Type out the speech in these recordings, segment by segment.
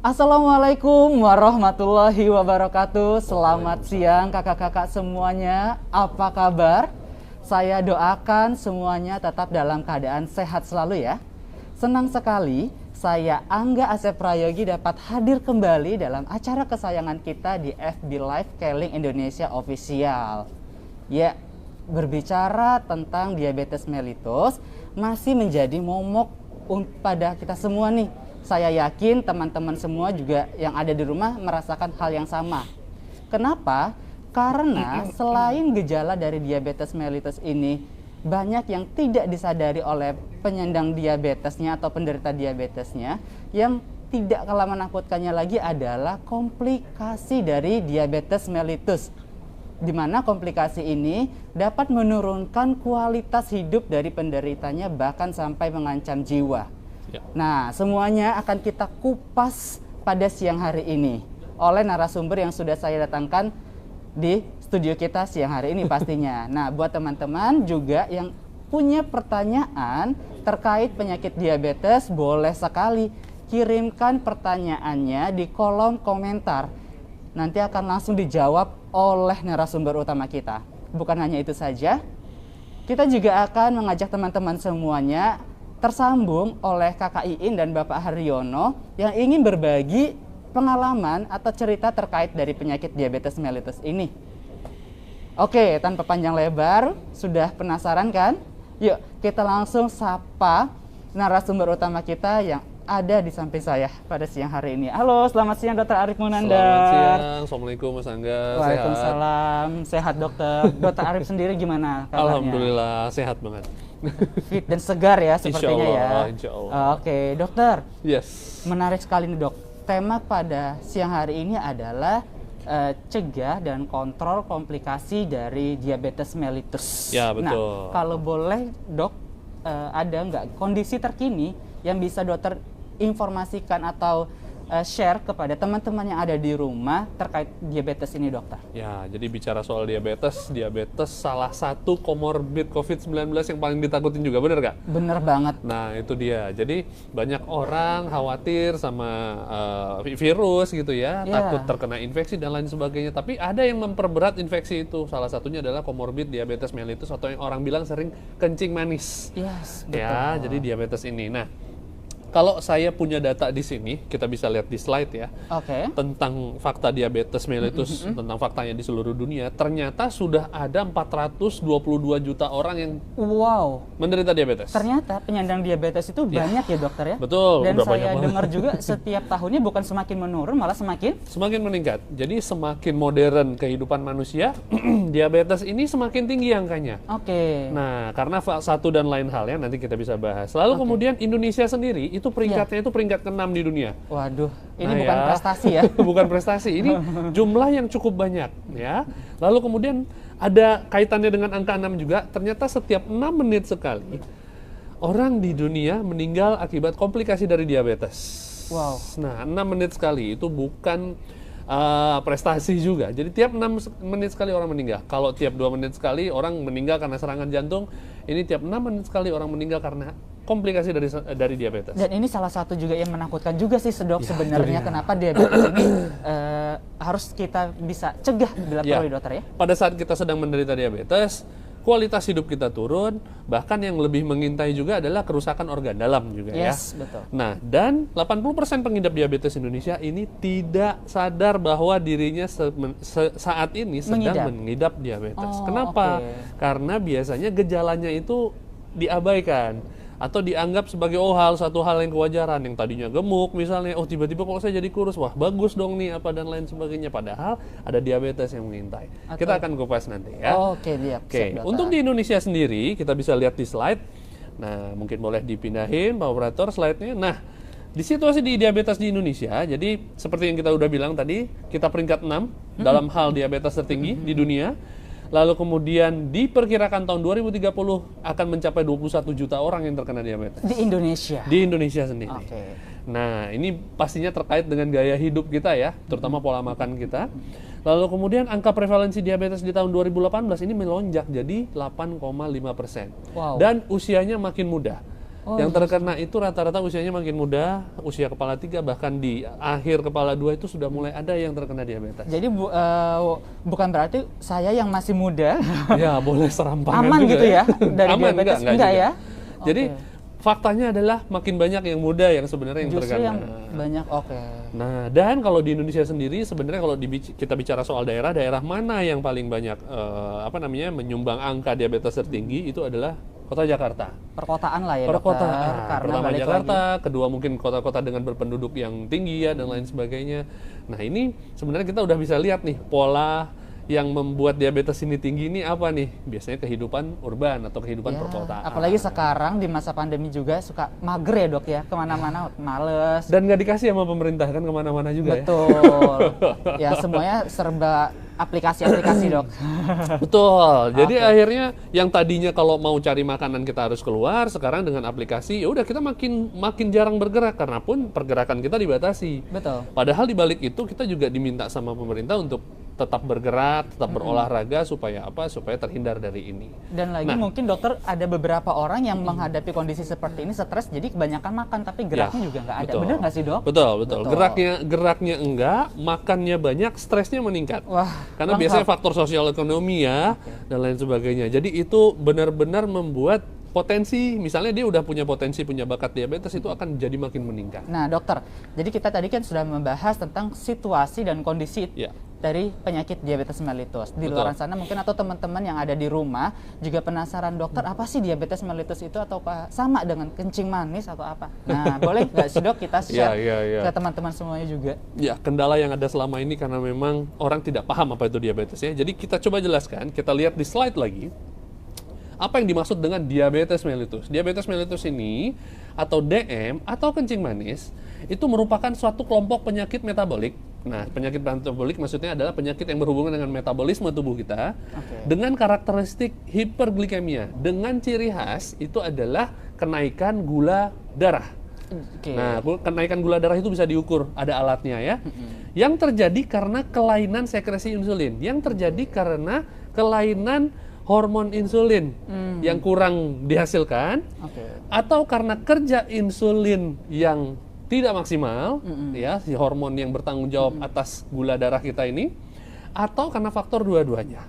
Assalamualaikum warahmatullahi wabarakatuh. Selamat siang kakak-kakak semuanya. Apa kabar? Saya doakan semuanya tetap dalam keadaan sehat selalu ya. Senang sekali saya Angga Asep Prayogi dapat hadir kembali dalam acara kesayangan kita di FB Live Keling Indonesia Official. Ya, berbicara tentang diabetes mellitus masih menjadi momok pada kita semua nih. Saya yakin teman-teman semua juga yang ada di rumah merasakan hal yang sama. Kenapa? Karena selain gejala dari diabetes mellitus ini, banyak yang tidak disadari oleh penyandang diabetesnya atau penderita diabetesnya. Yang tidak kalah menakutkannya lagi adalah komplikasi dari diabetes mellitus, di mana komplikasi ini dapat menurunkan kualitas hidup dari penderitanya bahkan sampai mengancam jiwa. Nah, semuanya akan kita kupas pada siang hari ini oleh narasumber yang sudah saya datangkan di studio kita siang hari ini pastinya. Nah, buat teman-teman juga yang punya pertanyaan terkait penyakit diabetes, boleh sekali kirimkan pertanyaannya di kolom komentar. Nanti akan langsung dijawab oleh narasumber utama kita. Bukan hanya itu saja, kita juga akan mengajak teman-teman semuanya tersambung oleh Kakak Iin dan Bapak Haryono yang ingin berbagi pengalaman atau cerita terkait dari penyakit diabetes mellitus ini. Oke, tanpa panjang lebar, sudah penasaran kan? Yuk, kita langsung sapa narasumber utama kita yang ada di samping saya pada siang hari ini. Halo, selamat siang Dr. Arif Munandar. Selamat siang, Assalamualaikum Mas Angga. Waalaikumsalam, sehat dokter. Dr. Arif sendiri gimana kabarnya? Alhamdulillah, sehat banget. Fit dan segar ya sepertinya ya. Insya Allah. Oke, dokter. Yes. Menarik sekali nih dok. Tema pada siang hari ini adalah cegah dan kontrol komplikasi dari diabetes mellitus. Ya, betul. Nah, kalau boleh dok, ada nggak kondisi terkini yang bisa dokter informasikan atau share kepada teman-teman yang ada di rumah terkait diabetes ini dokter? Ya, jadi bicara soal diabetes salah satu komorbid COVID-19 yang paling ditakutin juga, bener nggak? Bener banget. Nah, itu dia. Jadi banyak orang khawatir sama virus gitu ya, takut terkena infeksi dan lain sebagainya. Tapi ada yang memperberat infeksi itu. Salah satunya adalah komorbid diabetes mellitus atau yang orang bilang sering kencing manis. Yes, betul. Ya, jadi diabetes ini. Nah, kalau saya punya data di sini, kita bisa lihat di slide ya, tentang fakta diabetes mellitus, tentang faktanya di seluruh dunia, ternyata sudah ada 422 juta orang yang menderita diabetes. Ternyata penyandang diabetes itu banyak ya dokter ya? Betul. Dan saya dengar juga setiap tahunnya bukan semakin menurun, malah semakin meningkat. Jadi semakin modern kehidupan manusia, diabetes ini semakin tinggi angkanya. Nah, karena satu dan lain hal ya, nanti kita bisa bahas. Lalu kemudian Indonesia sendiri itu peringkatnya itu peringkat ke-6 di dunia. Waduh, ini bukan prestasi ya? Bukan prestasi, ini jumlah yang cukup banyak ya. Lalu kemudian ada kaitannya dengan angka 6 juga, ternyata setiap 6 menit sekali orang di dunia meninggal akibat komplikasi dari diabetes. Wow. Nah, 6 menit sekali itu bukan prestasi juga. Jadi tiap 6 menit sekali orang meninggal. Kalau tiap 2 menit sekali orang meninggal karena serangan jantung, ini tiap 6 menit sekali orang meninggal karena komplikasi dari diabetes. Dan ini salah satu juga yang menakutkan juga sih dok ya, sebenarnya kenapa diabetes ini harus kita bisa cegah bila perlu dokter ya. Pada saat kita sedang menderita diabetes, kualitas hidup kita turun, bahkan yang lebih mengintai juga adalah kerusakan organ dalam juga ya. Betul. Nah, dan 80% pengidap diabetes Indonesia ini tidak sadar bahwa dirinya saat ini sedang mengidap diabetes. Kenapa? Karena biasanya gejalanya itu diabaikan atau dianggap sebagai satu hal yang kewajaran, yang tadinya gemuk misalnya, tiba-tiba kok saya jadi kurus, wah bagus dong nih apa dan lain sebagainya, padahal ada diabetes yang mengintai. Kita akan kupas nanti ya. Untuk di Indonesia sendiri kita bisa lihat di slide. Nah, mungkin boleh dipindahin Pak Operator slide-nya. Nah, di situasi di diabetes di Indonesia, jadi seperti yang kita udah bilang tadi, kita peringkat 6 dalam hal diabetes tertinggi di dunia. Lalu kemudian diperkirakan tahun 2030 akan mencapai 21 juta orang yang terkena diabetes. Di Indonesia? Di Indonesia sendiri. Nah, ini pastinya terkait dengan gaya hidup kita ya, terutama pola makan kita. Lalu kemudian angka prevalensi diabetes di tahun 2018 ini melonjak jadi 8,5%. Dan usianya makin muda. Yang terkena itu rata-rata usianya makin muda, usia kepala 3 bahkan di akhir kepala 2 itu sudah mulai ada yang terkena diabetes. Jadi bukan berarti saya yang masih muda ya boleh serampangan aman juga gitu ya dari aman, diabetes enggak ya? Jadi faktanya adalah makin banyak yang muda yang sebenarnya yang Justru terkena. Yang banyak, Nah, dan kalau di Indonesia sendiri sebenarnya kalau kita bicara soal daerah mana yang paling banyak menyumbang angka diabetes tertinggi itu adalah Kota Jakarta. Perkotaan lah ya, Perkotaan. Dokter. Karena Pertama Jakarta, lagi. kedua mungkin kota-kota dengan berpenduduk yang tinggi ya dan lain sebagainya. Nah, ini sebenarnya kita udah bisa lihat nih pola yang membuat diabetes ini tinggi ini apa nih? Biasanya kehidupan urban atau kehidupan perkotaan. Apalagi sekarang di masa pandemi juga suka mager ya dok ya, kemana-mana males. Dan nggak dikasih sama pemerintah kan kemana-mana juga. Betul. Ya semuanya serba aplikasi-aplikasi dok. Betul. Jadi akhirnya yang tadinya kalau mau cari makanan kita harus keluar, sekarang dengan aplikasi ya udah kita makin jarang bergerak karena pun pergerakan kita dibatasi. Betul. Padahal di balik itu kita juga diminta sama pemerintah untuk tetap bergerak, tetap berolahraga supaya apa? Supaya terhindar dari ini. Dan lagi mungkin dokter ada beberapa orang yang menghadapi kondisi seperti ini stres, jadi kebanyakan makan tapi geraknya juga nggak ada. Bener nggak sih dok? Betul. Geraknya enggak, makannya banyak, stresnya meningkat. Wah, karena biasanya faktor sosial ekonomi ya dan lain sebagainya. Jadi itu benar-benar membuat potensi, misalnya dia udah punya bakat diabetes itu akan jadi makin meningkat. Nah dokter, jadi kita tadi kan sudah membahas tentang situasi dan kondisi dari penyakit diabetes mellitus. Di luar sana mungkin atau teman-teman yang ada di rumah juga penasaran, dokter apa sih diabetes mellitus itu atau sama dengan kencing manis atau apa? Nah boleh nggak sih dok kita share ke teman-teman semuanya juga? Ya, kendala yang ada selama ini karena memang orang tidak paham apa itu diabetes ya. Jadi kita coba jelaskan, kita lihat di slide lagi. Apa yang dimaksud dengan diabetes mellitus? Diabetes mellitus ini atau DM atau kencing manis itu merupakan suatu kelompok penyakit metabolik. Nah, penyakit metabolik maksudnya adalah penyakit yang berhubungan dengan metabolisme tubuh kita dengan karakteristik hiperglikemia. Dengan ciri khas itu adalah kenaikan gula darah. Nah, kenaikan gula darah itu bisa diukur, ada alatnya ya. Yang terjadi karena kelainan sekresi insulin, yang terjadi karena kelainan hormon insulin yang kurang dihasilkan, atau karena kerja insulin yang tidak maksimal, ya si hormon yang bertanggung jawab atas gula darah kita ini, atau karena faktor dua-duanya.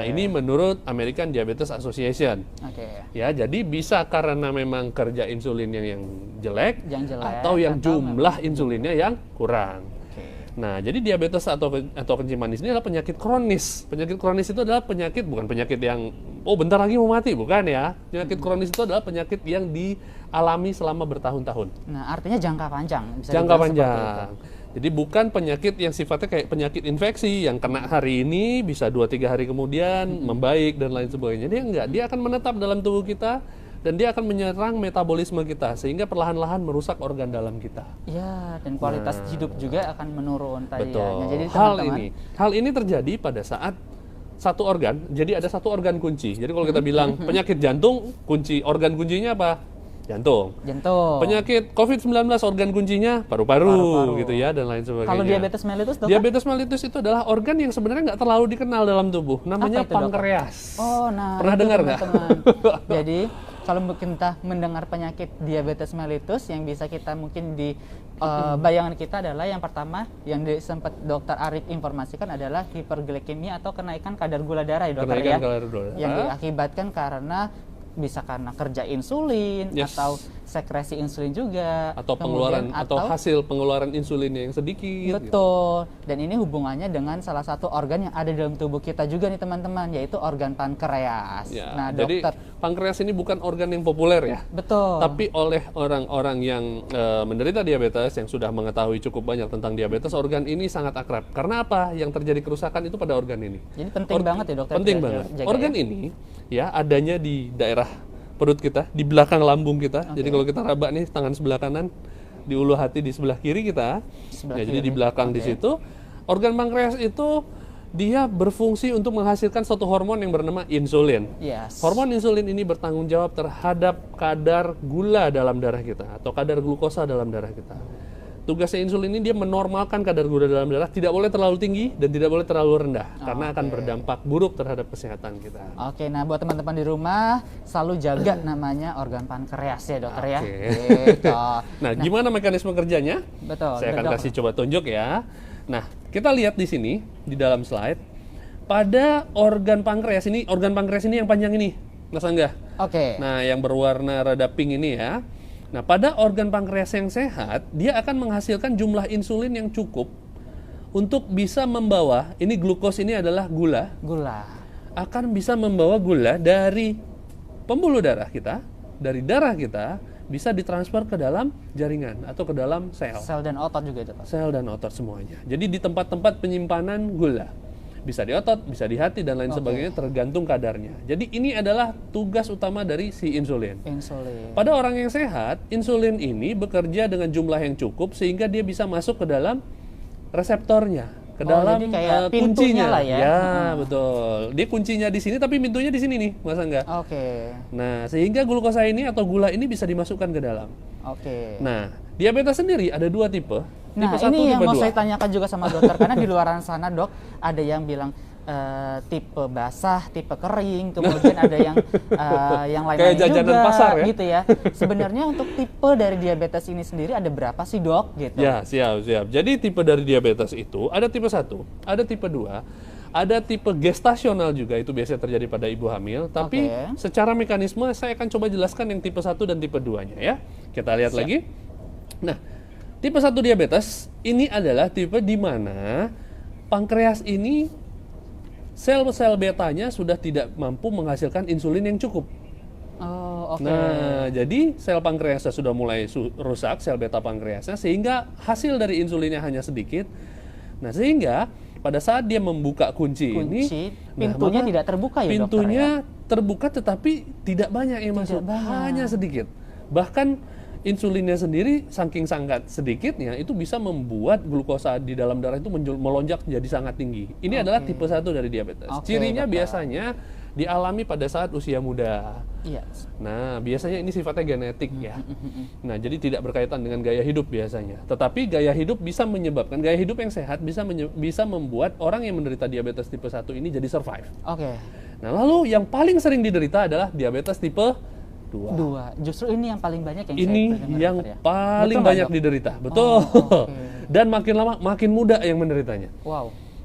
Ini menurut American Diabetes Association. Ya, jadi bisa karena memang kerja insulinnya yang jelek atau yang jumlah insulinnya yang kurang. Nah, jadi diabetes atau kencing manis ini adalah penyakit kronis. Penyakit kronis itu adalah bukan penyakit yang bentar lagi mau mati, bukan ya. Penyakit kronis itu adalah penyakit yang dialami selama bertahun-tahun. Nah, artinya jangka panjang. Jangka panjang. Jadi bukan penyakit yang sifatnya kayak penyakit infeksi yang kena hari ini bisa 2-3 hari kemudian membaik dan lain sebagainya. Dia enggak, dia akan menetap dalam tubuh kita dan dia akan menyerang metabolisme kita sehingga perlahan-lahan merusak organ dalam kita. Ya, dan kualitas hidup juga akan menurun tadi. Betul. Ya. Jadi hal ini terjadi pada saat satu organ. Jadi ada satu organ kunci. Jadi kalau kita bilang penyakit jantung, organ kuncinya apa? Jantung. Penyakit COVID-19 organ kuncinya paru-paru gitu ya dan lain sebagainya. Kalau diabetes mellitus, dokter? Diabetes mellitus itu adalah organ yang sebenarnya nggak terlalu dikenal dalam tubuh. Namanya pankreas. Pernah dengar nggak? Jadi kalau kita mendengar penyakit diabetes mellitus yang bisa kita mungkin di bayangan kita adalah yang pertama yang sempat dokter Arif informasikan adalah hiperglikemia atau kenaikan kadar gula darah ya dokter ya. Yang diakibatkan karena bisa karena kerja insulin atau sekresi insulin juga atau pengeluaran atau hasil pengeluaran insulinnya yang sedikit. Betul. Gitu. Dan ini hubungannya dengan salah satu organ yang ada dalam tubuh kita juga nih teman-teman, yaitu organ pankreas. Ya, nah, jadi pankreas ini bukan organ yang populer ya. Betul. Tapi oleh orang-orang yang menderita diabetes yang sudah mengetahui cukup banyak tentang diabetes, organ ini sangat akrab. Karena apa? Yang terjadi kerusakan itu pada organ ini. Jadi penting banget ya dokter. Penting banget. Organ ini ya adanya di daerah perut kita, di belakang lambung kita. Jadi kalau kita raba nih tangan sebelah kanan, di ulu hati di sebelah kiri kita. Jadi di belakang di situ, organ pankreas itu dia berfungsi untuk menghasilkan suatu hormon yang bernama insulin. Hormon insulin ini bertanggung jawab terhadap kadar gula dalam darah kita atau kadar glukosa dalam darah kita. tugasnya insulin ini dia menormalkan kadar gula dalam darah, tidak boleh terlalu tinggi dan tidak boleh terlalu rendah, karena akan berdampak buruk terhadap kesehatan kita. Oke, nah buat teman-teman di rumah selalu jaga namanya organ pankreas ya dokter ya. Gitu. Nah, gimana mekanisme kerjanya? Betul. Saya akan kasih coba tunjuk ya. Nah, kita lihat di sini di dalam slide pada organ pankreas ini yang panjang ini, Mas Angga. Oke. Nah, yang berwarna rada pink ini ya. Nah, pada organ pankreas yang sehat, dia akan menghasilkan jumlah insulin yang cukup untuk bisa membawa, ini glukos ini adalah gula, akan bisa membawa gula dari pembuluh darah kita, dari darah kita, bisa ditransfer ke dalam jaringan atau ke dalam sel. Sel dan otot juga itu, Pak? Sel dan otot semuanya. Jadi di tempat-tempat penyimpanan gula. Bisa di otot, bisa di hati, dan lain sebagainya, tergantung kadarnya. Jadi ini adalah tugas utama dari si insulin. Pada orang yang sehat, insulin ini bekerja dengan jumlah yang cukup sehingga dia bisa masuk ke dalam reseptornya, ke dalam jadi kayak kuncinya lah ya. Ya, betul. Dia kuncinya di sini, tapi pintunya di sini nih, Mas Angga. Nah, sehingga glukosa ini atau gula ini bisa dimasukkan ke dalam. Nah, diabetes sendiri ada dua tipe. Nah, tipe 1, ini yang tipe mau 2. saya tanyakan juga sama dokter, karena di luar sana, Dok, ada yang bilang tipe basah, tipe kering, kemudian ada yang lain-lain juga, pasar, ya? Gitu ya. Sebenarnya untuk tipe dari diabetes ini sendiri ada berapa sih, Dok? Gitu. Ya, siap. Jadi tipe dari diabetes itu ada tipe 1, ada tipe 2, ada tipe gestasional juga, itu biasanya terjadi pada ibu hamil, tapi secara mekanisme saya akan coba jelaskan yang tipe 1 dan tipe 2-nya ya. Kita lihat lagi. Nah, tipe 1 diabetes ini adalah tipe di mana pankreas ini sel-sel betanya sudah tidak mampu menghasilkan insulin yang cukup. Nah, jadi sel pankreasnya sudah mulai rusak, sel beta pankreasnya, sehingga hasil dari insulinnya hanya sedikit. Nah, sehingga pada saat dia membuka kunci ini, pintunya tidak terbuka ya, pintunya dokter, ya? Terbuka tetapi tidak banyak yang masuk, hanya sedikit. Bahkan insulinnya sendiri saking sangat sedikitnya itu bisa membuat glukosa di dalam darah itu melonjak jadi sangat tinggi. Ini adalah tipe 1 dari diabetes. Cirinya biasanya dialami pada saat usia muda. Nah, biasanya ini sifatnya genetik ya. Nah, jadi tidak berkaitan dengan gaya hidup biasanya. Tetapi gaya hidup bisa menyebabkan, gaya hidup yang sehat bisa membuat orang yang menderita diabetes tipe 1 ini jadi survive. Nah, lalu yang paling sering diderita adalah diabetes tipe 2. Justru ini yang paling banyak yang paling banyak diderita. Betul. Dan makin lama makin muda yang menderitanya.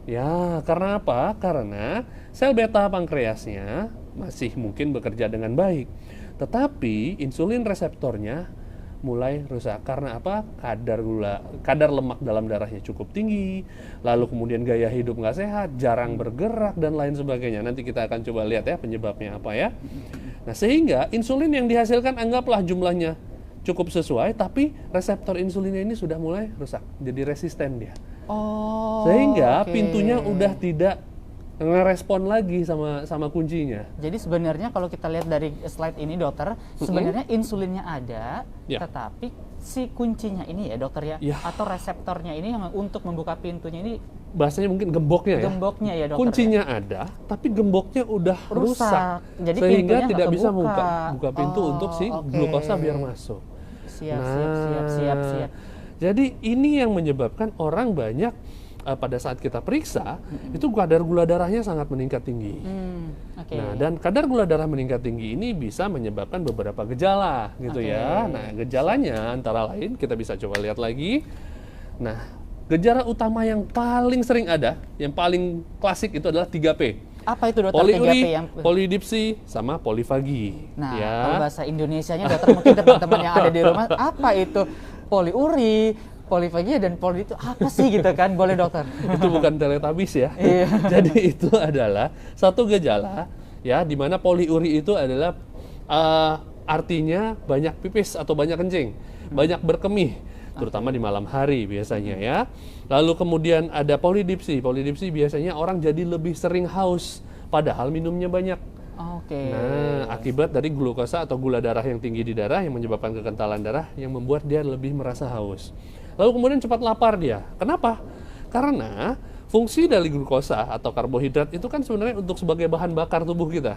Ya, karena apa? Karena sel beta pankreasnya masih mungkin bekerja dengan baik. Tetapi insulin reseptornya mulai rusak. Karena apa? Kadar lemak dalam darahnya cukup tinggi, lalu kemudian gaya hidup nggak sehat, jarang bergerak, dan lain sebagainya. Nanti kita akan coba lihat ya penyebabnya apa ya. Nah, sehingga insulin yang dihasilkan anggaplah jumlahnya cukup sesuai, tapi reseptor insulinnya ini sudah mulai rusak, jadi resisten dia. Sehingga pintunya udah tidak ngerespon lagi sama kuncinya. Jadi sebenarnya kalau kita lihat dari slide ini, dokter, sebenarnya insulinnya ada, tetapi si kuncinya ini ya, dokter ya, atau reseptornya ini yang untuk membuka pintunya ini, bahasanya mungkin gemboknya ya, dokter. Kuncinya ada, tapi gemboknya udah rusak. Jadi sehingga tidak bisa buka pintu untuk si glukosa biar masuk. Siap. Jadi ini yang menyebabkan orang banyak pada saat kita periksa itu kadar gula darahnya sangat meningkat tinggi. Nah, dan kadar gula darah meningkat tinggi ini bisa menyebabkan beberapa gejala gitu ya. Nah, gejalanya antara lain kita bisa coba lihat lagi. Nah, gejala utama yang paling sering ada, yang paling klasik itu adalah 3P. Apa itu, dokter? Poliuri, 3P yang polidipsi, sama polifagi. Nah, kalau bahasa Indonesianya, dokter, mungkin teman-teman yang ada di rumah, apa itu poliuri, polifagia, dan poli itu apa sih gitu kan? Boleh, dokter? Itu bukan teletabis ya. Jadi itu adalah satu gejala ya, di mana poliuri itu adalah artinya banyak pipis atau banyak kencing, banyak berkemih, terutama di malam hari biasanya ya. Lalu kemudian ada polidipsi. Polidipsi biasanya orang jadi lebih sering haus padahal minumnya banyak. Nah, akibat dari glukosa atau gula darah yang tinggi di darah yang menyebabkan kekentalan darah yang membuat dia lebih merasa haus. Lalu kemudian cepat lapar dia. Kenapa? Karena fungsi dari glukosa atau karbohidrat itu kan sebenarnya untuk sebagai bahan bakar tubuh kita.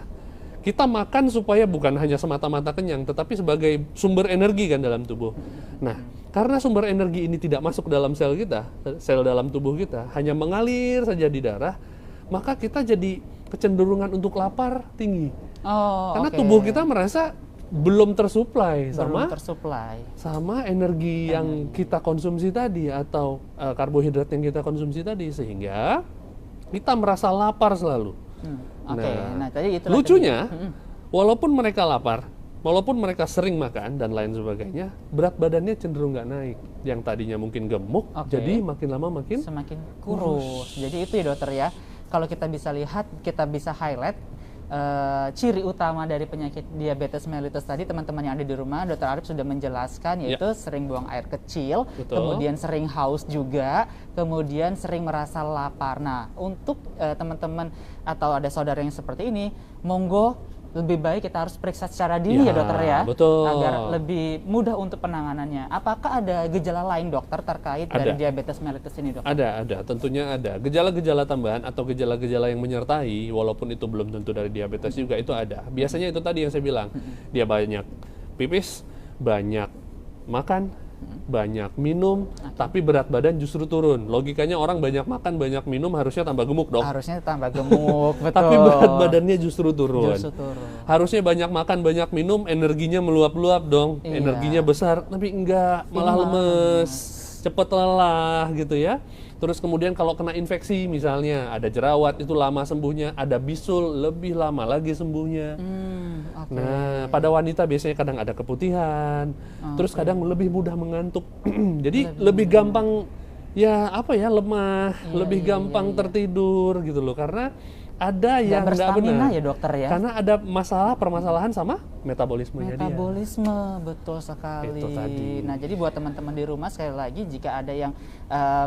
Kita makan supaya bukan hanya semata-mata kenyang, tetapi sebagai sumber energi kan dalam tubuh. Nah, Karena sumber energi ini tidak masuk dalam sel kita, sel dalam tubuh kita, hanya mengalir saja di darah, maka kita jadi kecenderungan untuk lapar tinggi. Karena tubuh kita merasa belum tersuplai sama energi yang kita konsumsi tadi atau karbohidrat yang kita konsumsi tadi, sehingga kita merasa lapar selalu. Nah, tadi lucunya, walaupun mereka lapar, walaupun mereka sering makan dan lain sebagainya, berat badannya cenderung nggak naik. Yang tadinya mungkin gemuk, jadi makin lama semakin kurus. Jadi itu ya dokter ya. Kalau kita bisa lihat, kita bisa highlight ciri utama dari penyakit diabetes mellitus tadi, teman-teman yang ada di rumah, Dokter Arif sudah menjelaskan, yaitu sering buang air kecil, kemudian sering haus juga, kemudian sering merasa lapar. Nah, untuk teman-teman atau ada saudara yang seperti ini, monggo lebih baik kita harus periksa secara dini ya dokter ya, agar lebih mudah untuk penanganannya. Apakah ada gejala lain dokter terkait dari diabetes mellitus ini dokter? Ada, tentunya ada. Gejala-gejala tambahan atau gejala-gejala yang menyertai, walaupun itu belum tentu dari diabetes juga, itu ada. Biasanya itu tadi yang saya bilang, dia banyak pipis, banyak makan, banyak minum, tapi berat badan justru turun. Logikanya orang banyak makan, banyak minum harusnya tambah gemuk dong. Harusnya tambah gemuk, betul. Tapi berat badannya justru turun. Harusnya banyak makan, banyak minum, energinya meluap-luap dong. Energinya besar, tapi enggak, malah lemes, cepet lelah gitu ya. Terus kemudian kalau kena infeksi misalnya, ada jerawat itu lama sembuhnya, ada bisul lebih lama lagi sembuhnya. Nah, pada wanita biasanya kadang ada keputihan, terus kadang lebih mudah mengantuk. Jadi lebih gampang lemah, lebih gampang tertidur gitu loh, karena ada yang nggak benar ya dokter ya. Karena ada permasalahan sama metabolismenya dia. Betul sekali. Itu tadi. Nah, jadi buat teman-teman di rumah, sekali lagi jika ada yang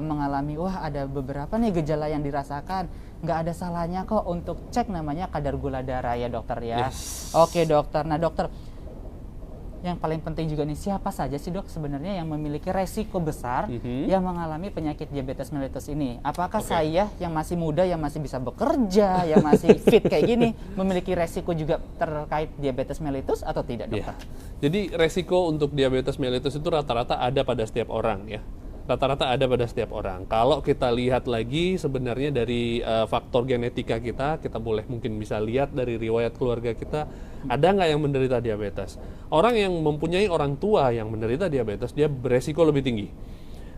mengalami, ada beberapa nih gejala yang dirasakan, nggak ada salahnya kok untuk cek namanya kadar gula darah ya dokter ya. Oke dokter. Nah dokter, yang paling penting juga nih, siapa saja sih dok sebenarnya yang memiliki resiko besar yang mengalami penyakit diabetes mellitus ini? Apakah saya yang masih muda, yang masih bisa bekerja, yang masih fit kayak gini, memiliki resiko juga terkait diabetes mellitus atau tidak dokter? Jadi resiko untuk diabetes mellitus itu rata-rata ada pada setiap orang ya. Rata-rata ada pada setiap orang. Kalau kita lihat lagi sebenarnya dari faktor genetika kita boleh mungkin bisa lihat dari riwayat keluarga kita, ada nggak yang menderita diabetes. Orang yang mempunyai orang tua yang menderita diabetes, dia beresiko lebih tinggi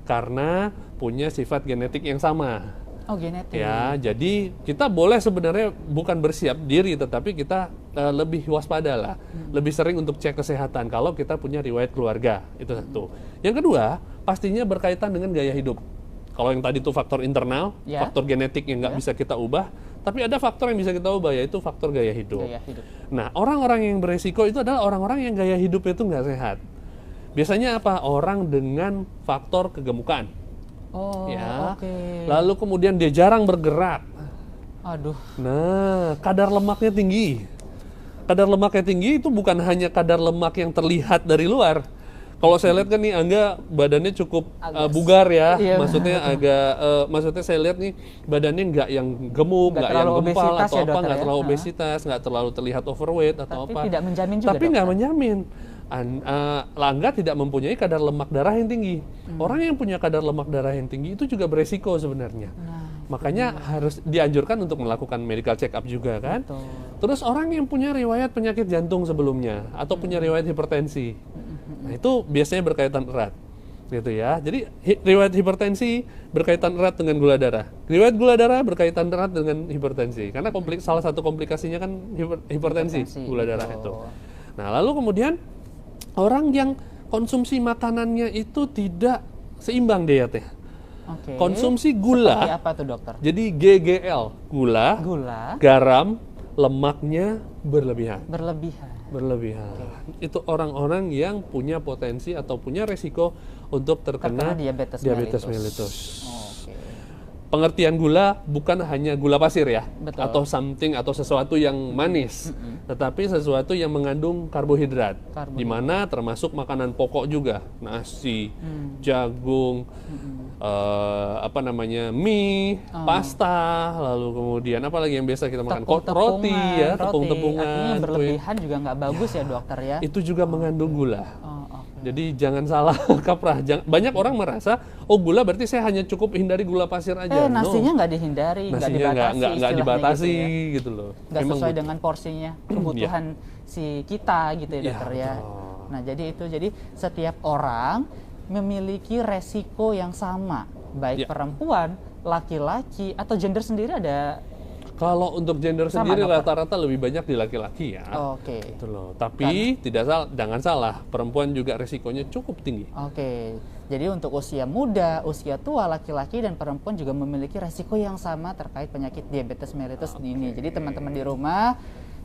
karena punya sifat genetik yang sama. Genetik. Ya, jadi kita boleh sebenarnya bukan bersiap diri, tetapi kita lebih waspada lah, lebih sering untuk cek kesehatan kalau kita punya riwayat keluarga, itu satu. Yang kedua, pastinya berkaitan dengan gaya hidup. Kalau yang tadi itu faktor internal, faktor genetik yang nggak bisa kita ubah, tapi ada faktor yang bisa kita ubah, yaitu faktor gaya hidup. Nah, orang-orang yang beresiko itu adalah orang-orang yang gaya hidupnya itu nggak sehat. Biasanya apa? Orang dengan faktor kegemukan. Lalu kemudian dia jarang bergerak. Nah, kadar lemaknya tinggi. Kadar lemaknya tinggi itu bukan hanya kadar lemak yang terlihat dari luar. Kalau saya lihat kan nih Angga badannya cukup bugar ya, maksudnya saya lihat nih badannya nggak yang gemuk, nggak yang gempal atau apa, nggak terlalu obesitas, nggak terlalu terlihat overweight atau apa. Tapi tidak menjamin juga. Tapi nggak menjamin. Angga tidak mempunyai kadar lemak darah yang tinggi. Orang yang punya kadar lemak darah yang tinggi itu juga beresiko sebenarnya. Makanya harus dianjurkan untuk melakukan medical check up juga kan. Terus orang yang punya riwayat penyakit jantung sebelumnya atau punya riwayat hipertensi, nah itu biasanya berkaitan erat gitu ya. Jadi riwayat hipertensi berkaitan erat dengan gula darah. Riwayat gula darah berkaitan erat dengan hipertensi karena salah satu komplikasinya kan hipertensi gula darah itu. Nah, lalu kemudian orang yang konsumsi makanannya itu tidak seimbang dietnya. Konsumsi gula. Seperti apa tuh dokter? Jadi GGL, gula, garam, lemaknya berlebihan. Itu orang-orang yang punya potensi atau punya resiko untuk terkena diabetes mellitus. Pengertian gula bukan hanya gula pasir ya, atau something atau sesuatu yang manis, tetapi sesuatu yang mengandung karbohidrat, di mana termasuk makanan pokok juga, nasi, jagung, mie, pasta, lalu kemudian apa lagi yang biasa kita makan, roti ya, tepung-tepungan. Artinya berlebihan juga nggak bagus ya dokter ya. Itu juga mengandung gula. Jadi jangan salah kaprah. Banyak orang merasa, oh gula berarti saya hanya cukup hindari gula pasir aja. Nasinya nggak dihindari, nggak dibatasi, nggak dibatasi gitu loh. Nggak sesuai dengan porsinya, kebutuhan si kita gitu ya dokter ya. Nah jadi setiap orang memiliki resiko yang sama, baik perempuan, laki-laki atau gender sendiri ada. Kalau untuk gender sendiri rata-rata lebih banyak di laki-laki ya. Oke. Gitu loh. Tapi jangan salah, perempuan juga resikonya cukup tinggi. Oke. Jadi untuk usia muda, usia tua, laki-laki dan perempuan juga memiliki resiko yang sama terkait penyakit diabetes mellitus ini. Jadi teman-teman di rumah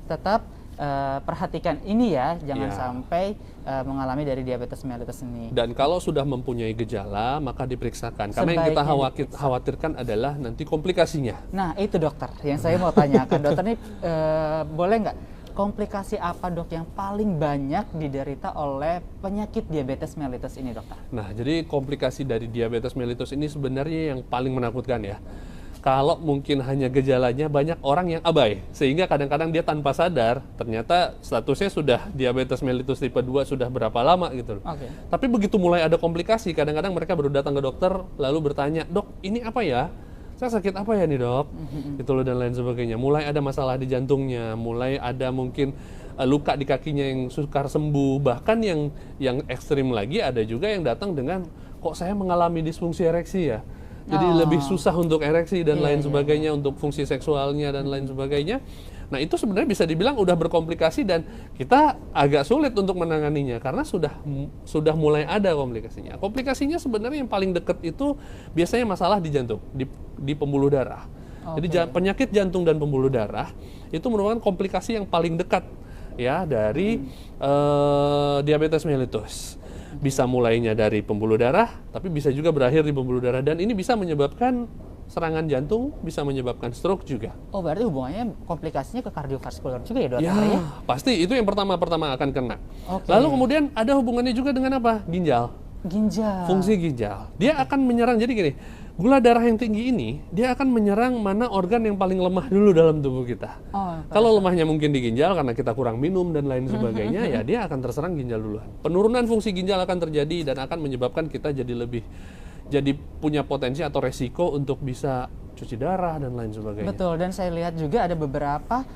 tetap perhatikan ini ya, jangan sampai mengalami dari diabetes mellitus ini. Dan kalau sudah mempunyai gejala, maka diperiksakan. Karena yang kita khawatirkan adalah nanti komplikasinya. Nah itu dokter, yang saya mau tanyakan. Dokter ini boleh nggak, komplikasi apa dok yang paling banyak diderita oleh penyakit diabetes mellitus ini dokter? Nah jadi komplikasi dari diabetes mellitus ini sebenarnya yang paling menakutkan ya. Kalau mungkin hanya gejalanya, banyak orang yang abai. Sehingga kadang-kadang dia tanpa sadar, ternyata statusnya sudah diabetes mellitus tipe 2 sudah berapa lama gitu. Tapi begitu mulai ada komplikasi, kadang-kadang mereka baru datang ke dokter, lalu bertanya, dok ini apa ya? Saya sakit apa ya nih dok? Itu loh dan lain sebagainya. Mulai ada masalah di jantungnya, mulai ada mungkin luka di kakinya yang sukar sembuh. Bahkan yang ekstrim lagi ada juga yang datang dengan, kok saya mengalami disfungsi ereksi ya? Jadi lebih susah untuk ereksi dan lain sebagainya, untuk fungsi seksualnya dan lain sebagainya. Nah itu sebenarnya bisa dibilang udah berkomplikasi dan kita agak sulit untuk menanganinya karena sudah mulai ada komplikasinya. Komplikasinya sebenarnya yang paling dekat itu biasanya masalah di jantung, di pembuluh darah. Jadi penyakit jantung dan pembuluh darah itu merupakan komplikasi yang paling dekat ya dari diabetes mellitus. Bisa mulainya dari pembuluh darah, tapi bisa juga berakhir di pembuluh darah. Dan ini bisa menyebabkan serangan jantung, bisa menyebabkan stroke juga. Oh berarti hubungannya komplikasinya ke kardiovaskular juga ya dokter ya? Pasti itu yang pertama akan kena. Lalu kemudian ada hubungannya juga dengan apa? Ginjal. Fungsi ginjal. Dia akan menyerang, jadi gini, gula darah yang tinggi ini, dia akan menyerang mana organ yang paling lemah dulu dalam tubuh kita. Kalau lemahnya mungkin di ginjal karena kita kurang minum dan lain sebagainya, ya dia akan terserang ginjal duluan. Penurunan fungsi ginjal akan terjadi dan akan menyebabkan kita jadi punya potensi atau resiko untuk bisa cuci darah dan lain sebagainya. Betul, dan saya lihat juga ada beberapa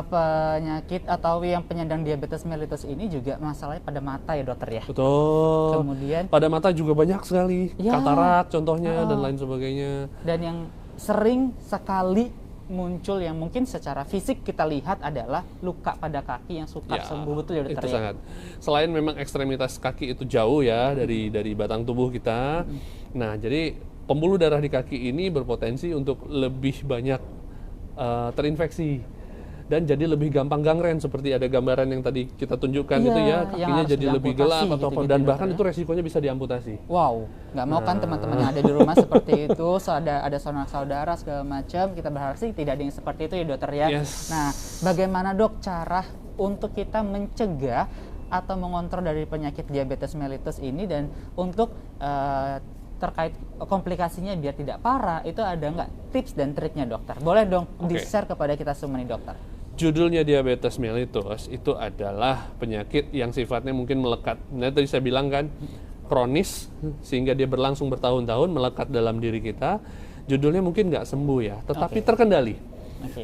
penyakit atau yang penyandang diabetes mellitus ini juga masalahnya pada mata ya dokter ya. Betul. Kemudian pada mata juga banyak sekali, katarak contohnya dan lain sebagainya. Dan yang sering sekali muncul yang mungkin secara fisik kita lihat adalah luka pada kaki yang sukar sembuh, betul ya dokter? Itu sangat. Selain memang ekstremitas kaki itu jauh ya dari batang tubuh kita. Nah, jadi pembuluh darah di kaki ini berpotensi untuk lebih banyak terinfeksi dan jadi lebih gampang gangren seperti ada gambaran yang tadi kita tunjukkan itu ya, kakinya jadi lebih gelap atau gitu, dan bahkan itu resikonya bisa diamputasi. Wow, nggak mau kan teman-teman yang ada di rumah seperti itu, ada saudara segala macam, kita berharap sih tidak ada yang seperti itu ya dokter ya. Nah, bagaimana dok cara untuk kita mencegah atau mengontrol dari penyakit diabetes mellitus ini dan untuk terkait komplikasinya biar tidak parah, itu ada nggak tips dan triknya dokter? Boleh dong di-share kepada kita semua nih dokter. Judulnya diabetes mellitus itu adalah penyakit yang sifatnya mungkin melekat. Nah tadi saya bilang kan kronis sehingga dia berlangsung bertahun-tahun melekat dalam diri kita. Judulnya mungkin nggak sembuh ya, tetapi terkendali.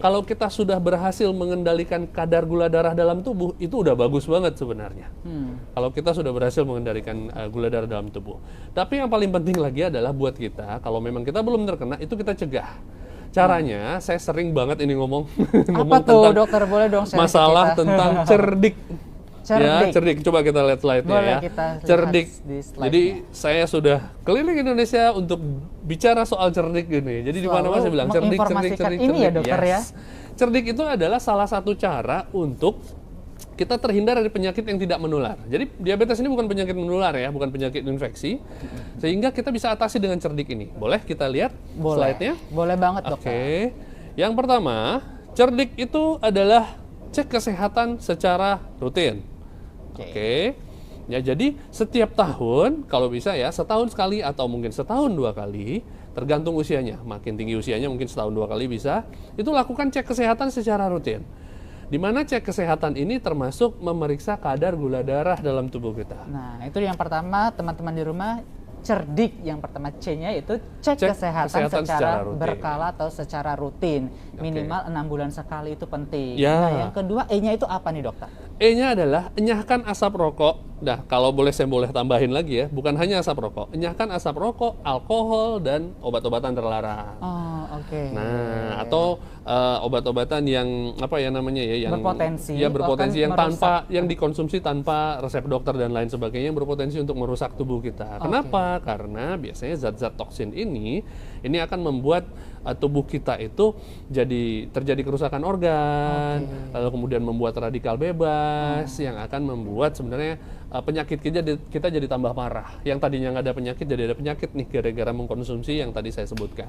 Kalau kita sudah berhasil mengendalikan kadar gula darah dalam tubuh, itu udah bagus banget sebenarnya. Kalau kita sudah berhasil mengendalikan gula darah dalam tubuh. Tapi yang paling penting lagi adalah buat kita, kalau memang kita belum terkena, itu kita cegah. Caranya, saya sering banget ini ngomong apa tuh dokter, boleh dong share masalah kita tentang cerdik. Ya, cerdik. Coba kita lihat slide-nya ya. Cerdik. Jadi saya sudah keliling Indonesia untuk bicara soal cerdik ini. Jadi di mana-mana saya bilang cerdik. Ini ya dokter ya. Cerdik itu adalah salah satu cara untuk kita terhindar dari penyakit yang tidak menular. Jadi diabetes ini bukan penyakit menular ya, bukan penyakit infeksi. Sehingga kita bisa atasi dengan cerdik ini. Boleh kita lihat slide-nya? Boleh banget dokter. Yang pertama, cerdik itu adalah cek kesehatan secara rutin. Ya, jadi setiap tahun kalau bisa ya setahun sekali atau mungkin setahun 2 kali, tergantung usianya. Makin tinggi usianya mungkin setahun 2 kali bisa. Itu lakukan cek kesehatan secara rutin. Di mana cek kesehatan ini termasuk memeriksa kadar gula darah dalam tubuh kita. Nah, itu yang pertama, teman-teman di rumah cerdik. Yang pertama C-nya itu cek kesehatan secara berkala atau secara rutin. Minimal 6 bulan sekali, itu penting. Ya. Nah, yang kedua E-nya itu apa nih dokter? E-nya adalah enyahkan asap rokok. Nah, kalau boleh saya boleh tambahin lagi ya, bukan hanya asap rokok. Enyahkan asap rokok, alkohol, dan obat-obatan terlarang. Oh, oke. Nah, atau obat-obatan yang apa ya namanya ya, yang berpotensi. Ya, berpotensi yang tanpa, merusak. yang dikonsumsi tanpa resep dokter dan lain sebagainya, yang berpotensi untuk merusak tubuh kita. Kenapa? Karena biasanya zat-zat toksin ini akan membuat tubuh kita itu terjadi kerusakan organ, lalu kemudian membuat radikal bebas yang akan membuat sebenarnya penyakit kita jadi tambah parah. Yang tadinya nggak ada penyakit jadi ada penyakit nih gara-gara mengkonsumsi yang tadi saya sebutkan.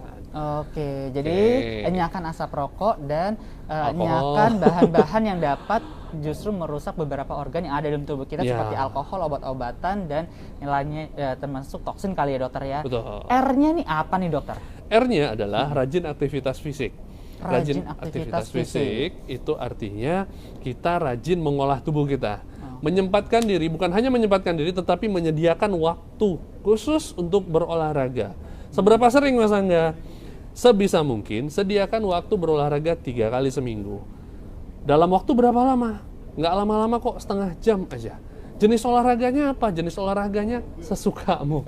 Oke, jadi enyahkan asap rokok dan enyahkan bahan-bahan yang dapat justru merusak beberapa organ yang ada dalam tubuh kita seperti alkohol, obat-obatan, dan yang lainnya termasuk toksin kali ya dokter ya. Betul. R-nya nih apa nih dokter? R-nya adalah rajin aktivitas fisik. Rajin aktivitas fisik itu artinya kita rajin mengolah tubuh kita. Menyempatkan diri, bukan hanya menyempatkan diri, tetapi menyediakan waktu khusus untuk berolahraga. Seberapa sering Mas Angga? Sebisa mungkin sediakan waktu berolahraga 3 kali seminggu. Dalam waktu berapa lama? Nggak lama-lama kok, setengah jam aja. Jenis olahraganya apa? Jenis olahraganya sesukamu.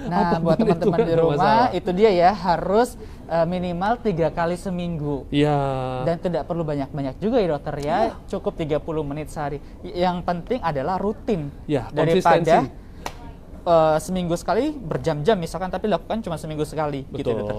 Nah, buat teman-teman di rumah, itu dia ya, harus minimal 3 kali seminggu. Iya. Dan tidak perlu banyak-banyak juga ya dokter ya, cukup 30 menit sehari. Yang penting adalah rutin. Ya, daripada seminggu sekali berjam-jam misalkan, tapi lakukan cuma seminggu sekali. Betul. Gitu, dokter.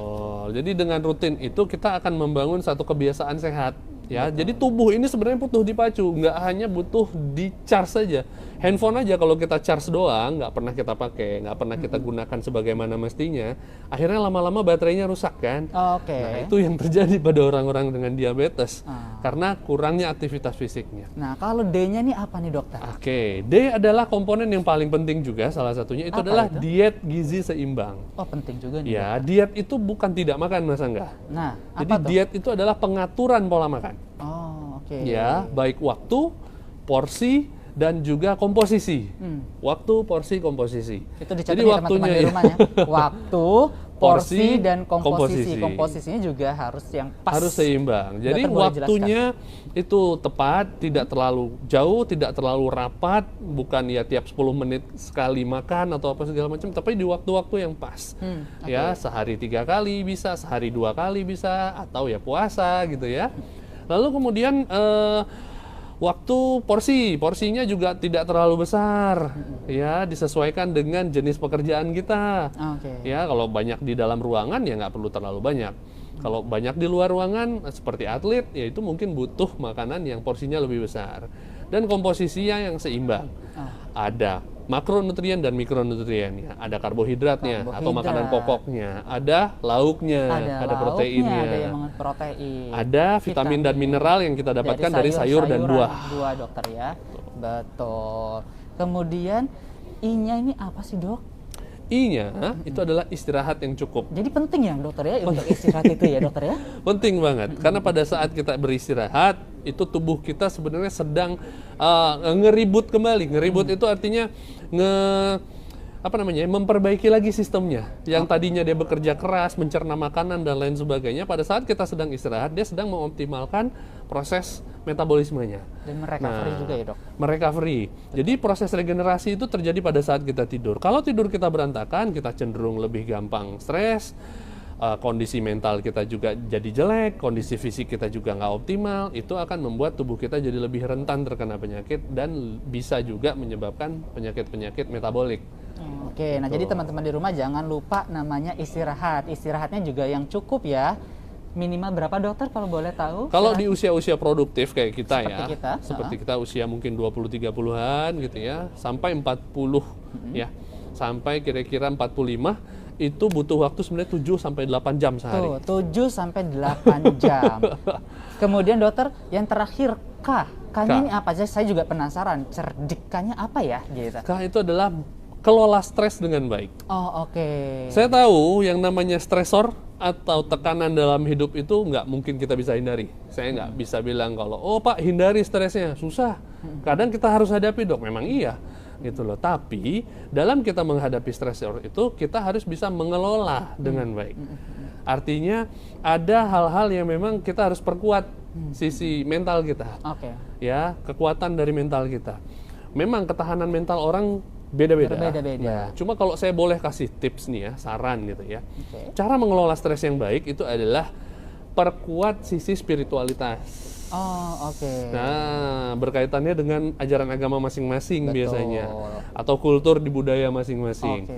Jadi dengan rutin itu kita akan membangun satu kebiasaan sehat. Ya, jadi tubuh ini sebenarnya butuh dipacu, nggak hanya butuh di-charge saja. Handphone aja kalau kita charge doang, nggak pernah kita pakai, nggak pernah kita gunakan sebagaimana mestinya, akhirnya lama-lama baterainya rusak kan. Oke. Nah, itu yang terjadi pada orang-orang dengan diabetes, karena kurangnya aktivitas fisiknya. Nah, kalau D-nya nih apa nih dokter? Oke, D adalah komponen yang paling penting juga, salah satunya itu adalah diet gizi seimbang. Oh, penting juga nih. Ya, diet itu bukan tidak makan Mas Angga. Nah, jadi diet itu adalah pengaturan pola makan. Oh, oke. Ya, baik waktu, porsi, dan juga komposisi. Waktu, porsi, komposisi. Itu dicatat ya teman-teman di rumah ya. Waktu, porsi, dan komposisi. Komposisinya juga harus yang pas. Harus seimbang. Jadi waktunya itu tepat, tidak terlalu jauh, tidak terlalu rapat, bukan ya tiap 10 menit sekali makan atau apa segala macam, tapi di waktu-waktu yang pas. Ya, sehari 3 kali bisa, sehari 2 kali bisa, atau ya puasa gitu ya. Lalu kemudian waktu porsinya juga tidak terlalu besar, ya, disesuaikan dengan jenis pekerjaan kita. Ya, kalau banyak di dalam ruangan ya nggak perlu terlalu banyak. Kalau banyak di luar ruangan seperti atlet, ya itu mungkin butuh makanan yang porsinya lebih besar. Dan komposisinya yang seimbang. Ada makronutrien dan mikronutriennya, ada karbohidratnya atau makanan pokoknya, ada lauknya, ada proteinnya, ada yang mengandung protein, ada vitamin dan mineral yang kita dapatkan dari sayur dan buah. Buah dokter ya. Betul. Kemudian I-nya ini apa sih dok? I-nya itu adalah istirahat yang cukup. Jadi penting ya dokter ya untuk istirahat itu ya dokter ya? Penting banget, karena pada saat kita beristirahat, itu tubuh kita sebenarnya sedang ngeribut kembali. Ngeribut itu artinya memperbaiki lagi sistemnya. Yang tadinya dia bekerja keras, mencerna makanan dan lain sebagainya, pada saat kita sedang istirahat, dia sedang mengoptimalkan proses metabolismenya. Dan merecovery juga ya dok? Merecovery. Jadi proses regenerasi itu terjadi pada saat kita tidur. Kalau tidur kita berantakan, kita cenderung lebih gampang stres, kondisi mental kita juga jadi jelek, kondisi fisik kita juga nggak optimal, itu akan membuat tubuh kita jadi lebih rentan terkena penyakit dan bisa juga menyebabkan penyakit-penyakit metabolik. Oke, nah jadi teman-teman di rumah jangan lupa namanya istirahat. Istirahatnya juga yang cukup ya. Minimal berapa dokter kalau boleh tahu? Kalau di usia-usia produktif kayak kita seperti kita usia mungkin 20-30-an gitu ya, sampai 40 ya, sampai kira-kira 45, itu butuh waktu sebenarnya 7-8 jam sehari. Tuh, 7-8 jam. Kemudian dokter, yang terakhir K. K-nya ini apa aja? Saya juga penasaran. Cerdikannya apa ya? Gitu. K itu adalah kelola stres dengan baik. Oh, oke. Saya tahu yang namanya stresor atau tekanan dalam hidup itu nggak mungkin kita bisa hindari. Saya nggak bisa bilang kalau, oh Pak hindari stresnya, susah. Kadang kita harus hadapi dok, memang iya gitu loh. Tapi dalam kita menghadapi stresor itu kita harus bisa mengelola dengan baik. Artinya ada hal-hal yang memang kita harus perkuat sisi mental kita. Ya, kekuatan dari mental kita. Memang ketahanan mental orang beda-beda. Nah, cuma kalau saya boleh kasih tips nih ya, saran gitu ya. Cara mengelola stres yang baik itu adalah perkuat sisi spiritualitas. Nah, berkaitannya dengan ajaran agama masing-masing biasanya, atau kultur di budaya masing-masing.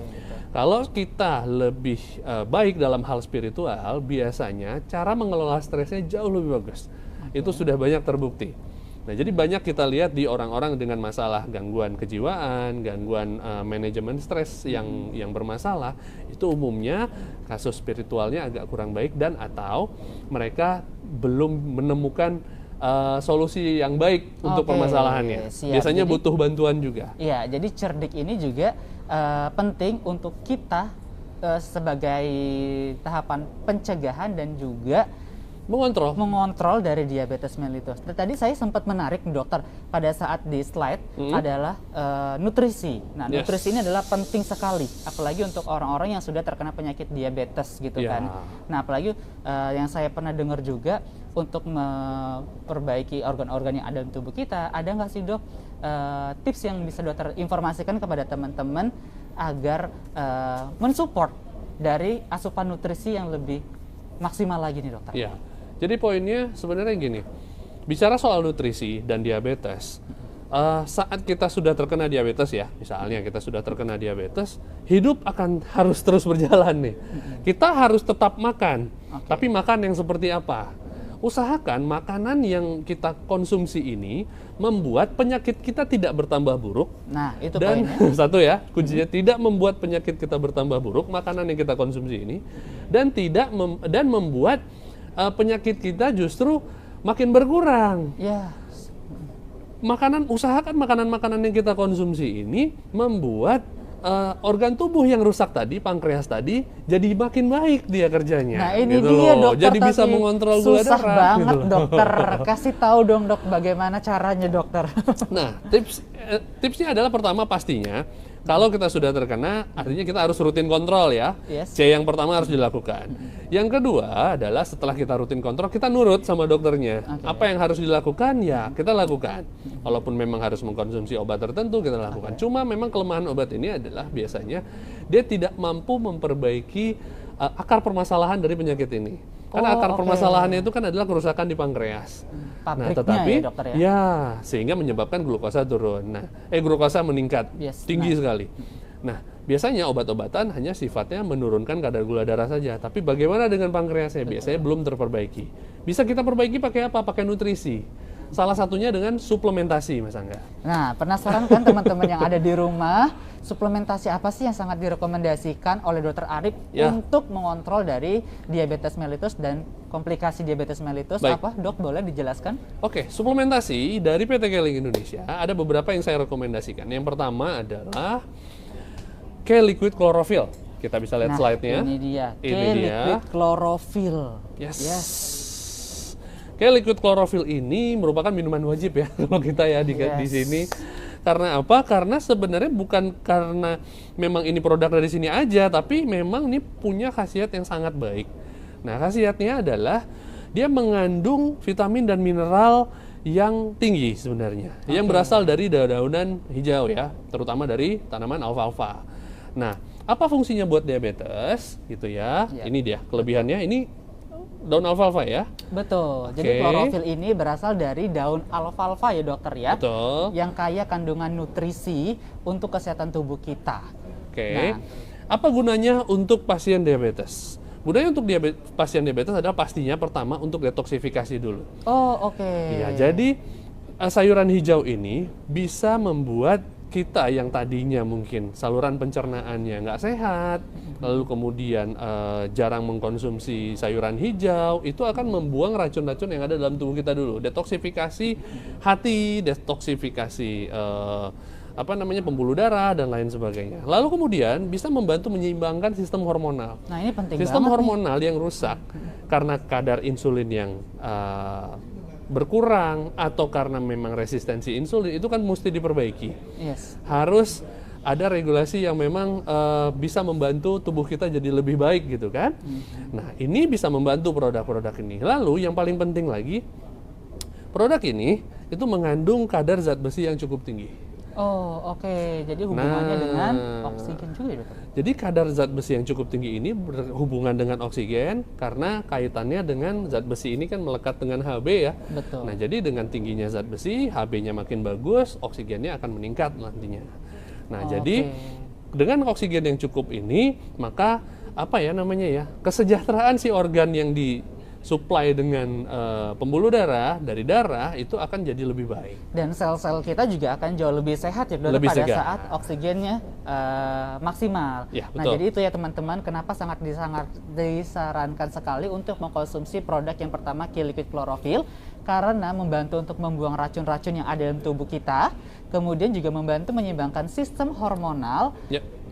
Kalau kita lebih baik dalam hal spiritual, biasanya cara mengelola stresnya jauh lebih bagus. Itu sudah banyak terbukti. Nah, jadi banyak kita lihat di orang-orang dengan masalah gangguan kejiwaan, gangguan manajemen stres yang bermasalah, itu umumnya kasus spiritualnya agak kurang baik dan atau mereka belum menemukan solusi yang baik untuk permasalahannya. Biasanya jadi, butuh bantuan juga. Iya, jadi cerdik ini juga penting untuk kita sebagai tahapan pencegahan dan juga mengontrol dari diabetes mellitus. Tadi saya sempat menarik dokter pada saat di slide adalah nutrisi. Nah, nutrisi ini adalah penting sekali, apalagi untuk orang-orang yang sudah terkena penyakit diabetes gitu kan. Nah, apalagi yang saya pernah dengar juga untuk memperbaiki organ-organ yang ada di tubuh kita, ada nggak sih dok tips yang bisa dokter informasikan kepada teman-teman agar mensupport dari asupan nutrisi yang lebih maksimal lagi nih dokter? Iya. Jadi poinnya sebenarnya gini, bicara soal nutrisi dan diabetes, saat kita sudah terkena diabetes ya, misalnya kita sudah terkena diabetes, hidup akan harus terus berjalan nih. Kita harus tetap makan, tapi makan yang seperti apa? Usahakan makanan yang kita konsumsi ini membuat penyakit kita tidak bertambah buruk. Nah, itu dan poinnya. Satu ya, kuncinya tidak membuat penyakit kita bertambah buruk, makanan yang kita konsumsi ini, dan membuat penyakit kita justru makin berkurang. Usahakan makanan-makanan yang kita konsumsi ini membuat organ tubuh yang rusak tadi, pankreas tadi, jadi makin baik dia kerjanya. Nah, ini gitu dia dokter, jadi bisa mengontrol gula darah. Susah banget gitu dokter. Kasih tahu dong dok, bagaimana caranya dokter. Nah, tipsnya adalah pertama pastinya, kalau kita sudah terkena, artinya kita harus rutin kontrol ya. C yang pertama harus dilakukan. Yang kedua adalah setelah kita rutin kontrol, kita nurut sama dokternya. Apa yang harus dilakukan, ya kita lakukan. Walaupun memang harus mengkonsumsi obat tertentu, kita lakukan. Cuma memang kelemahan obat ini adalah biasanya dia tidak mampu memperbaiki akar permasalahan dari penyakit ini. Karena akar permasalahannya itu kan adalah kerusakan di pankreas. Nah, tetapi ya, dokter, ya? Sehingga menyebabkan glukosa turun. Nah, glukosa meningkat tinggi sekali. Nah, biasanya obat-obatan hanya sifatnya menurunkan kadar gula darah saja. Tapi bagaimana dengan pankreasnya? Biasanya belum terperbaiki. Bisa kita perbaiki pakai apa? Pakai nutrisi. Salah satunya dengan suplementasi, Mas Angga. Nah, penasaran kan teman-teman yang ada di rumah, suplementasi apa sih yang sangat direkomendasikan oleh Dr. Arif untuk mengontrol dari diabetes mellitus dan komplikasi diabetes mellitus? Apa, dok? Boleh dijelaskan? Oke, suplementasi dari PT Keling Indonesia ada beberapa yang saya rekomendasikan. Yang pertama adalah K-Liquid Chlorophyll. Kita bisa lihat slide-nya. Ini dia, K-Liquid Chlorophyll. Yes. K-Liquid Chlorophyll ini merupakan minuman wajib ya kalau kita ya di sini. Karena apa? Karena sebenarnya bukan karena memang ini produk dari sini aja, tapi memang ini punya khasiat yang sangat baik. Nah, khasiatnya adalah dia mengandung vitamin dan mineral yang tinggi sebenarnya, yang berasal dari daun-daunan hijau ya, terutama dari tanaman alfalfa. Nah, apa fungsinya buat diabetes gitu ya? Ini dia kelebihannya, ini daun alfalfa ya? Betul. Jadi klorofil ini berasal dari daun alfalfa ya dokter ya? Betul. Yang kaya kandungan nutrisi untuk kesehatan tubuh kita. Nah, apa gunanya untuk pasien diabetes? Gunanya untuk pasien diabetes adalah pastinya pertama untuk detoksifikasi dulu. Iya, jadi sayuran hijau ini bisa membuat kita yang tadinya mungkin saluran pencernaannya nggak sehat, lalu kemudian jarang mengkonsumsi sayuran hijau, itu akan membuang racun-racun yang ada dalam tubuh kita dulu. Detoksifikasi hati, detoksifikasi pembuluh darah dan lain sebagainya. Lalu kemudian bisa membantu menyeimbangkan sistem hormonal. Nah, ini penting sistem banget hormonal yang rusak karena kadar insulin yang berkurang atau karena memang resistensi insulin itu kan mesti diperbaiki. Yes. Harus ada regulasi yang memang bisa membantu tubuh kita jadi lebih baik gitu kan. Nah, ini bisa membantu produk-produk ini. Lalu yang paling penting lagi, produk ini itu mengandung kadar zat besi yang cukup tinggi. Oh, oke. Jadi hubungannya dengan oksigen juga ya, dokter? Jadi kadar zat besi yang cukup tinggi ini berhubungan dengan oksigen karena kaitannya dengan zat besi ini kan melekat dengan Hb ya. Betul. Nah, jadi dengan tingginya zat besi, Hb-nya makin bagus, oksigennya akan meningkat nantinya. Nah, jadi dengan oksigen yang cukup ini, maka kesejahteraan si organ yang disuplai dengan pembuluh darah dari darah itu akan jadi lebih baik. Dan sel-sel kita juga akan jauh lebih sehat ya, dokter, pada saat oksigennya maksimal. Ya, nah, jadi itu ya teman-teman, kenapa sangat disarankan sekali untuk mengkonsumsi produk yang pertama, Q-Liquid Chlorophyll, karena membantu untuk membuang racun-racun yang ada dalam tubuh kita, kemudian juga membantu menyeimbangkan sistem hormonal,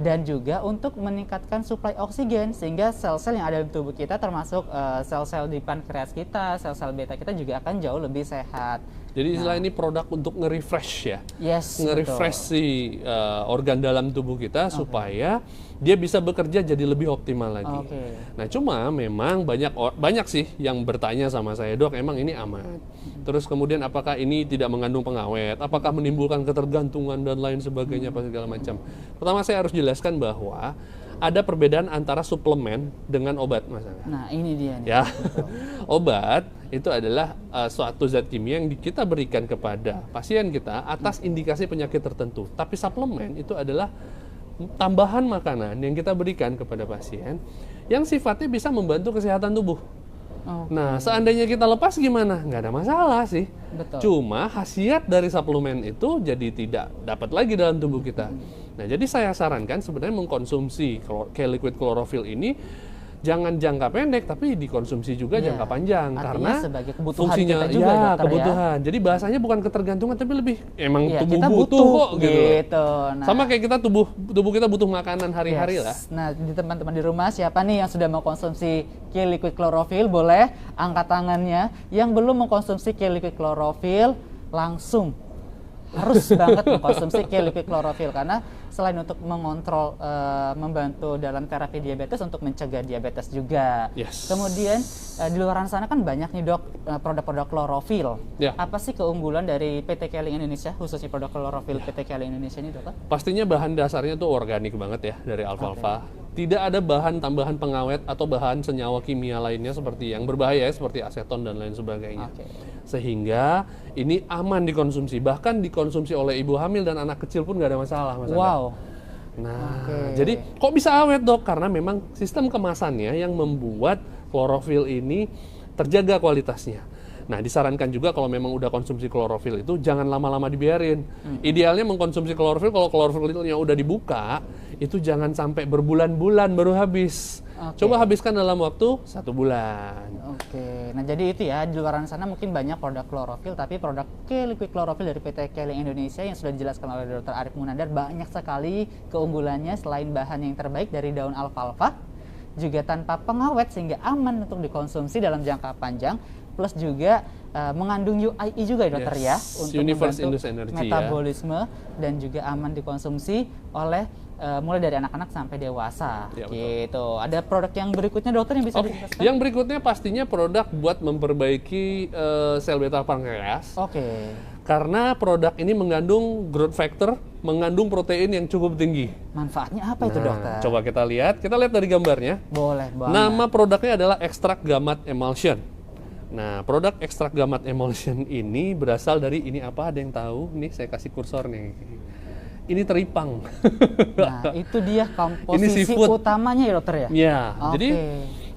dan juga untuk meningkatkan suplai oksigen, sehingga sel-sel yang ada dalam tubuh kita, termasuk sel-sel di pankreas kita, sel-sel beta kita juga akan jauh lebih sehat. Jadi istilah ini produk untuk nge-refresh ya, nge-refresh si organ dalam tubuh kita supaya dia bisa bekerja jadi lebih optimal lagi. Nah, cuma memang banyak sih yang bertanya sama saya, dok, emang ini aman? Terus kemudian apakah ini tidak mengandung pengawet? Apakah menimbulkan ketergantungan dan lain sebagainya, segala macam? Pertama saya harus jelaskan bahwa ada perbedaan antara suplemen dengan obat, Mas. Nah, ini dia nih. Ya, obat itu adalah suatu zat kimia yang kita berikan kepada pasien kita atas indikasi penyakit tertentu. Tapi suplemen itu adalah tambahan makanan yang kita berikan kepada pasien yang sifatnya bisa membantu kesehatan tubuh. Nah, seandainya kita lepas gimana? Nggak ada masalah sih. Betul. Cuma khasiat dari suplemen itu jadi tidak dapat lagi dalam tubuh kita. Nah, jadi saya sarankan sebenarnya mengkonsumsi Q-Liquid Chlorophyll ini jangan jangka pendek, tapi dikonsumsi juga jangka panjang. Artinya karena sebagai kebutuhan fungsinya kita juga, dokter, kebutuhan. Jadi bahasanya bukan ketergantungan, tapi lebih emang tubuh kita butuh kok gitu. Nah, sama kayak kita tubuh kita butuh makanan hari-hari lah. Nah, di teman-teman di rumah, siapa nih yang sudah mengkonsumsi Q-Liquid Chlorophyll, boleh angkat tangannya. Yang belum mengkonsumsi Q-Liquid Chlorophyll, langsung harus banget mengkonsumsi Q-Liquid Chlorophyll, karena selain untuk mengontrol, membantu dalam terapi diabetes, untuk mencegah diabetes juga. Kemudian di luar sana kan banyak nih, dok, produk-produk klorofil. Apa sih keunggulan dari PT Keling Indonesia, khususnya produk klorofil PT Keling Indonesia ini, dok? Pastinya bahan dasarnya tuh organik banget ya, dari alfalfa. Tidak ada bahan tambahan pengawet atau bahan senyawa kimia lainnya seperti yang berbahaya seperti aseton dan lain sebagainya. Sehingga ini aman dikonsumsi, bahkan dikonsumsi oleh ibu hamil dan anak kecil pun nggak ada masalah, Mas. Nah, jadi kok bisa awet, dok? Karena memang sistem kemasannya yang membuat klorofil ini terjaga kualitasnya. Nah, disarankan juga kalau memang udah konsumsi klorofil itu jangan lama-lama dibiarin. Idealnya mengkonsumsi klorofil, kalau klorofilnya udah dibuka, itu jangan sampai berbulan-bulan baru habis. Coba habiskan dalam waktu 1 bulan. Nah, jadi itu ya, di luar sana mungkin banyak produk klorofil, tapi produk Q-Liquid Chlorophyll dari PT Keling Indonesia yang sudah dijelaskan oleh Dr. Arif Munandar banyak sekali keunggulannya. Selain bahan yang terbaik dari daun alfalfa, juga tanpa pengawet sehingga aman untuk dikonsumsi dalam jangka panjang, plus juga mengandung UIE juga ya, dokter, ya, untuk Universe membantu Induced Energy, metabolisme dan juga aman dikonsumsi oleh mulai dari anak-anak sampai dewasa. Gitu. Ada produk yang berikutnya, dokter, yang bisa dijelaskan? Yang berikutnya pastinya produk buat memperbaiki sel beta pankreas. Karena produk ini mengandung growth factor, mengandung protein yang cukup tinggi. Manfaatnya apa itu, dokter? Coba kita lihat dari gambarnya. Boleh banget. Nama produknya adalah ekstrak gamat emulsion. Nah, produk ekstrak gamat emulsion ini berasal dari ini apa? Ada yang tahu? Nih saya kasih kursor nih. Ini teripang. Nah, itu dia komposisi utamanya ya, dokter, ya? Ya, jadi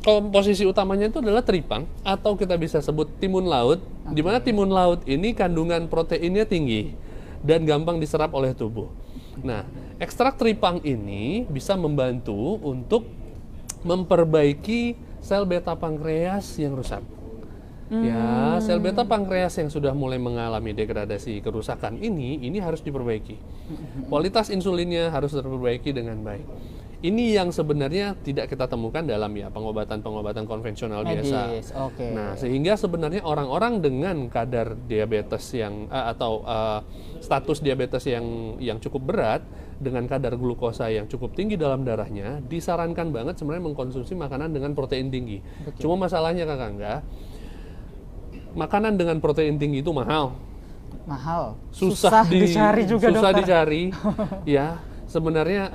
komposisi utamanya itu adalah teripang, atau kita bisa sebut timun laut, di mana timun laut ini kandungan proteinnya tinggi dan gampang diserap oleh tubuh. Nah, ekstrak teripang ini bisa membantu untuk memperbaiki sel beta pankreas yang rusak. Ya, sel beta pankreas yang sudah mulai mengalami degradasi kerusakan ini harus diperbaiki. Kualitas insulinnya harus diperbaiki dengan baik. Ini yang sebenarnya tidak kita temukan dalam pengobatan konvensional biasa. Okay. Nah, sehingga sebenarnya orang-orang dengan kadar diabetes yang atau status diabetes yang cukup berat dengan kadar glukosa yang cukup tinggi dalam darahnya disarankan banget sebenarnya mengkonsumsi makanan dengan protein tinggi. Betul. Cuma masalahnya Kak Angga, makanan dengan protein tinggi itu mahal. Susah dicari juga, susah dokter. dicari. Ya, sebenarnya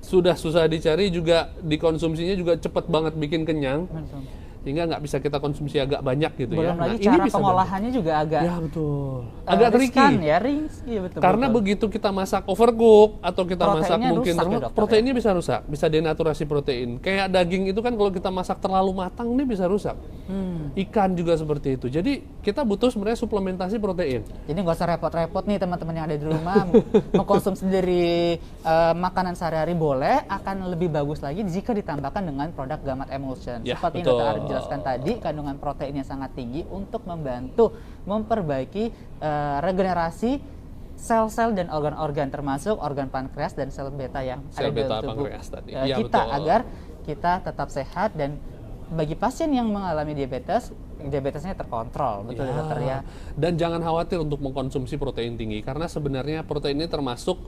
sudah susah dicari juga, dikonsumsinya juga cepat banget bikin kenyang. Betul. Sehingga nggak bisa kita konsumsi agak banyak gitu. Belum ya. lagi Ini cara bisa pengolahannya juga agak ya betul. Agak riskan tricky. ya, iya betul. Karena betul. begitu kita masak overcook atau kita masak Proteinnya mungkin rusak ya, dokter, proteinnya bisa rusak, bisa denaturasi protein. Kayak daging itu kan kalau kita masak terlalu matang ini bisa rusak. Ikan juga seperti itu. Jadi kita butuh sebenarnya suplementasi protein. Jadi nggak usah repot-repot nih teman-teman yang ada di rumah mengkonsumsi dari makanan sehari-hari boleh, akan lebih bagus lagi jika ditambahkan dengan produk Gamat Emulsion. Ya, Seperti yang betul. dokter Arif jelaskan tadi, kandungan proteinnya sangat tinggi untuk membantu memperbaiki regenerasi sel-sel dan organ-organ, termasuk organ pankreas dan sel beta yang Sel ada di beta dalam tubuh pankreas tadi. kita, Iya, betul. agar kita tetap sehat. Dan bagi pasien yang mengalami diabetesnya terkontrol, betul ya dokter ya. Dan jangan khawatir untuk mengkonsumsi protein tinggi karena sebenarnya protein ini termasuk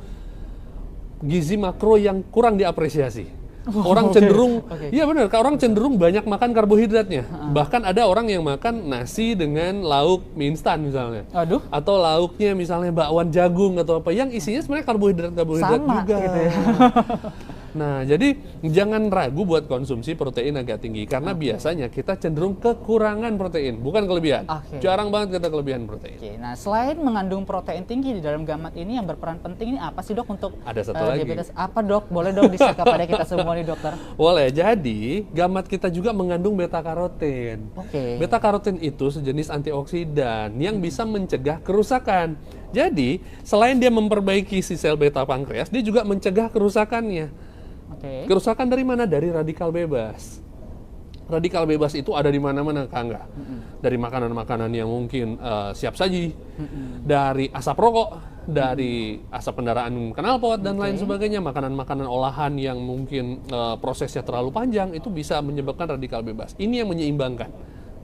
gizi makro yang kurang diapresiasi. Orang cenderung, iya benar, orang cenderung banyak makan karbohidratnya. Bahkan ada orang yang makan nasi dengan lauk mie instan misalnya. Aduh. Atau lauknya misalnya bakwan jagung atau apa, yang isinya sebenarnya karbohidrat Sama, juga. gitu ya. Nah, jadi jangan ragu buat konsumsi protein agak tinggi karena biasanya kita cenderung kekurangan protein, bukan kelebihan. Jarang banget kita kelebihan protein. Nah, selain mengandung protein tinggi di dalam Gamat ini, yang berperan penting ini apa sih dok untuk Ada satu lagi. diabetes? Apa dok? Boleh dong di-share kepada kita semua nih dokter. Boleh, jadi Gamat kita juga mengandung beta karoten. Beta karoten itu sejenis antioksidan yang bisa mencegah kerusakan. Jadi, selain dia memperbaiki si sel beta pankreas, dia juga mencegah kerusakannya. Kerusakan dari mana? Dari radikal bebas. Radikal bebas itu ada di mana-mana, Kak Angga. Dari makanan-makanan yang mungkin siap saji, dari asap rokok, dari asap kendaraan knalpot dan lain sebagainya, makanan-makanan olahan yang mungkin prosesnya terlalu panjang itu bisa menyebabkan radikal bebas. Ini yang menyeimbangkan,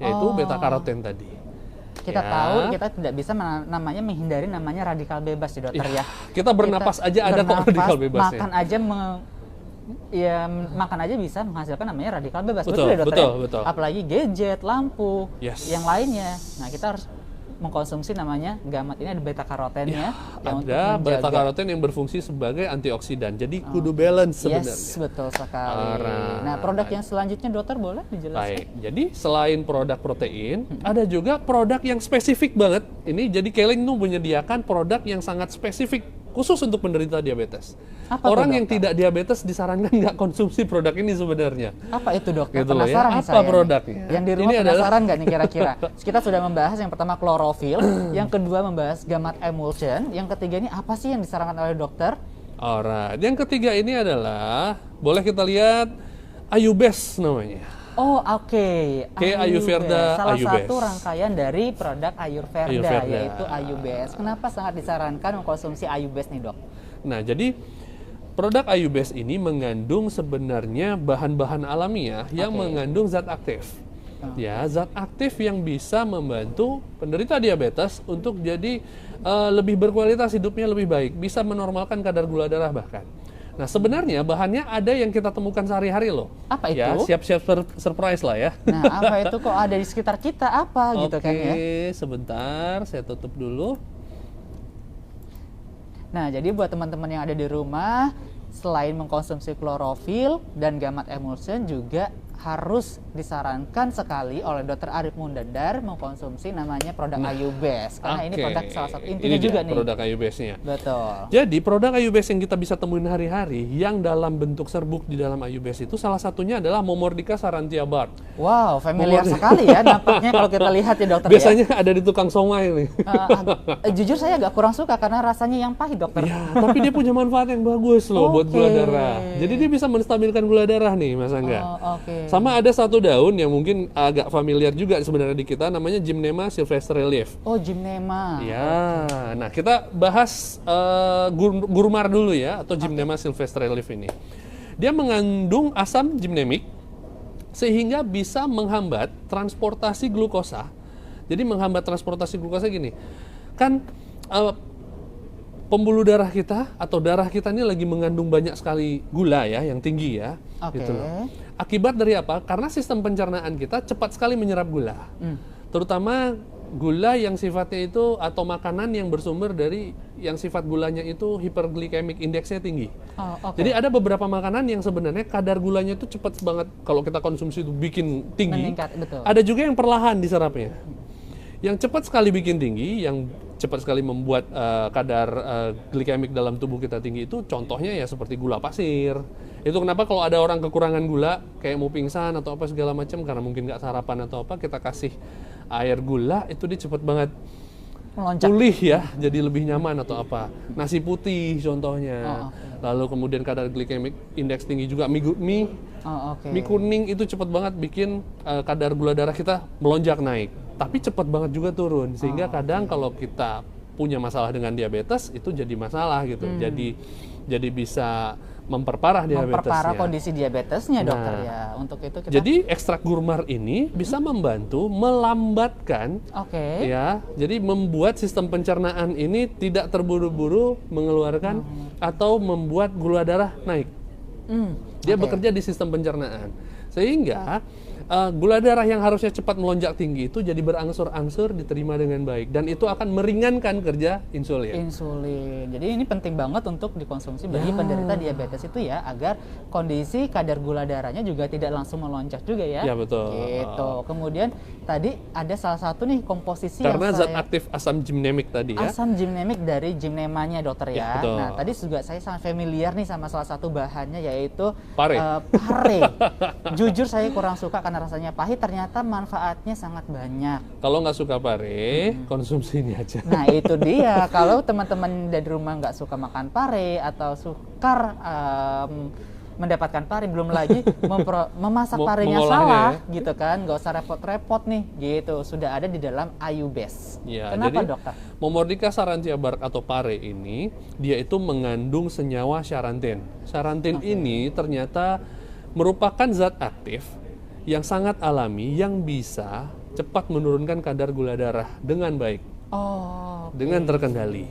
yaitu beta karoten tadi. Kita tahu kita tidak bisa menghindari namanya radikal bebas ya dokter ya. Kita bernapas aja ada kok radikal bebasnya. Makan aja bisa menghasilkan namanya radikal bebas. Betul ya dokter? Betul. Apalagi gadget, lampu, yang lainnya. Nah, kita harus mengkonsumsi namanya Gamat ini, ada beta karotennya. Ada beta karoten yang berfungsi sebagai antioksidan. Jadi kudu balance sebenarnya. Yes, betul sekali. Nah, produk yang selanjutnya dokter boleh dijelaskan? Baik, jadi selain produk protein, ada juga produk yang spesifik banget. Ini jadi Keling tuh menyediakan produk yang sangat spesifik khusus untuk penderita diabetes. Orang yang tidak diabetes disarankan nggak konsumsi produk ini sebenarnya. Apa itu dokter? Gitu Penasaran ya. nih Apa saya produknya? Nih. Yang di rumah penasaran nggak nih kira-kira? Kita sudah membahas yang pertama klorofil, yang kedua membahas Gamat Emulsion, yang ketiga ini apa sih yang disarankan oleh dokter? Alright, yang ketiga ini adalah, boleh kita lihat, Ayubes namanya. Oh, oke. Ayurveda Salah Ayubes. satu rangkaian dari produk Ayurveda, yaitu Ayubes. Kenapa sangat disarankan mengkonsumsi Ayubes nih, dok? Nah, jadi produk Ayubes ini mengandung sebenarnya bahan-bahan alamiah yang mengandung zat aktif. Ya, zat aktif yang bisa membantu penderita diabetes untuk jadi lebih berkualitas hidupnya lebih baik, bisa menormalkan kadar gula darah bahkan. Nah, sebenarnya bahannya ada yang kita temukan sehari-hari loh. Apa itu? Ya, siap-siap surprise lah ya. Nah, apa itu kok ada di sekitar kita? Apa gitu kan ya? Oke, sebentar, saya tutup dulu. Nah, jadi buat teman-teman yang ada di rumah, selain mengkonsumsi klorofil dan Gamat Emulsion, juga harus disarankan sekali oleh Dr. Arif Mundandar mengkonsumsi namanya produk Ayubes, karena ini produk salah satu intinya juga nih. Produk Ayubesnya. Betul. Jadi produk Ayubes yang kita bisa temuin hari-hari yang dalam bentuk serbuk di dalam Ayubes itu salah satunya adalah Momordica sarantia Bart. Wow, familiar sekali ya nampaknya kalau kita lihat ya dokter. Biasanya ada di tukang somai nih. Jujur saya agak kurang suka karena rasanya yang pahit dokter. Ya, tapi dia punya manfaat yang bagus loh buat gula darah. Jadi dia bisa menstabilkan gula darah nih, Mas Angga. Sama ada satu daun yang mungkin agak familiar juga sebenarnya di kita, namanya Gymnema sylvestre relief. Oh, Gymnema. Ya, nah kita bahas gurmar dulu ya, atau Gymnema sylvestre relief ini. Dia mengandung asam gymnemic sehingga bisa menghambat transportasi glukosa. Jadi menghambat transportasi glukosa gini, kan pembuluh darah kita atau darah kita ini lagi mengandung banyak sekali gula ya, yang tinggi ya, gitu loh. Akibat dari apa? Karena sistem pencernaan kita cepat sekali menyerap gula, terutama gula yang sifatnya itu atau makanan yang bersumber dari yang sifat gulanya itu hyperglycemic indeksnya tinggi. Jadi ada beberapa makanan yang sebenarnya kadar gulanya itu cepat banget kalau kita konsumsi itu bikin tinggi. Meningkat, betul. Ada juga yang perlahan diserapnya. Yang cepat sekali bikin tinggi, yang cepat sekali membuat kadar glikemik dalam tubuh kita tinggi itu contohnya ya seperti gula pasir. Itu kenapa kalau ada orang kekurangan gula, kayak mau pingsan atau apa segala macam karena mungkin nggak sarapan atau apa, kita kasih air gula, itu dia cepat banget melonjak, pulih ya, jadi lebih nyaman atau apa. Nasi putih contohnya. Lalu kemudian kadar glikemik indeks tinggi juga, mie kuning itu cepat banget bikin kadar gula darah kita melonjak naik. Tapi cepat banget juga turun, sehingga kadang kalau kita punya masalah dengan diabetes itu jadi masalah gitu. Jadi bisa memperparah diabetesnya. Memperparah kondisi diabetesnya, dokter ya. Untuk itu kita... Jadi ekstrak gurmar ini bisa membantu melambatkan, ya. Jadi membuat sistem pencernaan ini tidak terburu-buru mengeluarkan atau membuat gula darah naik. Dia bekerja di sistem pencernaan, sehingga gula darah yang harusnya cepat melonjak tinggi itu jadi berangsur-angsur diterima dengan baik, dan itu akan meringankan kerja insulin. Jadi ini penting banget untuk dikonsumsi bagi penderita diabetes itu ya, agar kondisi kadar gula darahnya juga tidak langsung melonjak juga ya. Ya betul. Gitu. Kemudian tadi ada salah satu nih komposisi karena zat aktif asam gymnemic tadi ya. Asam gymnemic dari gymnemanya, dokter ya. Betul. Nah tadi juga saya sangat familiar nih sama salah satu bahannya, yaitu pare. Jujur saya kurang suka karena rasanya pahit, ternyata manfaatnya sangat banyak. Kalau nggak suka pare, konsumsi ini aja. Nah itu dia, kalau teman-teman dari rumah nggak suka makan pare atau sukar mendapatkan pare, belum lagi memasak parenya salah ya? Gitu kan, nggak usah repot-repot nih, gitu. Sudah ada di dalam Ayubes. Ya, kenapa jadi, dokter? Momordica sarantia bark atau pare ini, dia itu mengandung senyawa charantin. Charantin ini ternyata merupakan zat aktif yang sangat alami yang bisa cepat menurunkan kadar gula darah dengan baik. Dengan terkendali.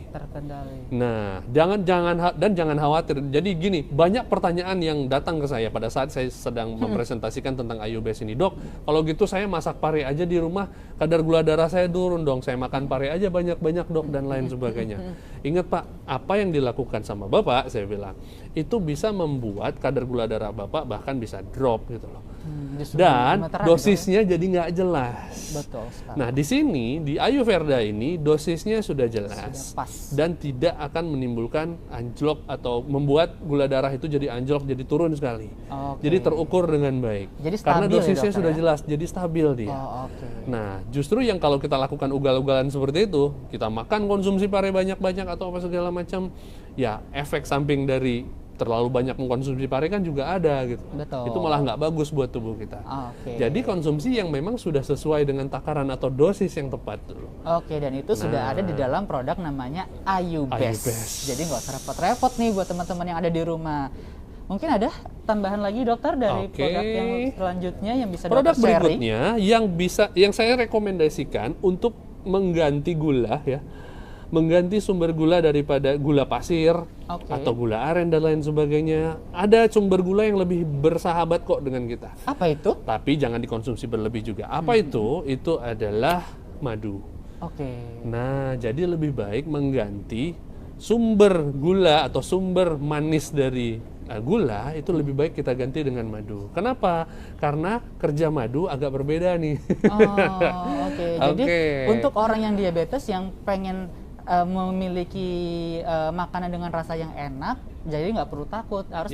Nah, jangan khawatir. Jadi gini, banyak pertanyaan yang datang ke saya pada saat saya sedang mempresentasikan tentang Ayubes ini. Dok, kalau gitu saya masak pare aja di rumah, kadar gula darah saya turun dong. Saya makan pare aja banyak-banyak, dok, dan lain sebagainya. Ingat Pak, apa yang dilakukan sama Bapak, saya bilang, itu bisa membuat kadar gula darah Bapak bahkan bisa drop gitu loh. Dan dosisnya jadi nggak jelas. Betul sekali. Nah di sini di Ayurveda ini dosisnya sudah jelas, dan tidak akan menimbulkan anjlok atau membuat gula darah itu jadi anjlok, jadi turun sekali. Jadi terukur dengan baik. Jadi karena dosisnya ya, sudah jelas, jadi stabil dia. Nah justru yang kalau kita lakukan ugal-ugalan seperti itu, kita makan konsumsi pare banyak-banyak atau apa segala macam, ya efek samping dari terlalu banyak mengkonsumsi pare kan juga ada gitu. Betul. Itu malah nggak bagus buat tubuh kita. Jadi konsumsi yang memang sudah sesuai dengan takaran atau dosis yang tepat dulu. Dan itu sudah ada di dalam produk namanya Ayubes. Jadi nggak usah repot-repot nih buat teman-teman yang ada di rumah. Mungkin ada tambahan lagi dokter dari produk yang selanjutnya yang bisa produk dokter sharing? Berikutnya yang saya rekomendasikan untuk mengganti gula ya. Mengganti sumber gula daripada gula pasir atau gula aren dan lain sebagainya. Ada sumber gula yang lebih bersahabat kok dengan kita. Apa itu? Tapi jangan dikonsumsi berlebih juga. Apa itu? Itu adalah madu. Nah, jadi lebih baik mengganti sumber gula atau sumber manis dari gula, itu lebih baik kita ganti dengan madu. Kenapa? Karena kerja madu agak berbeda nih. Jadi untuk orang yang diabetes yang pengen memiliki makanan dengan rasa yang enak, jadi nggak perlu takut, harus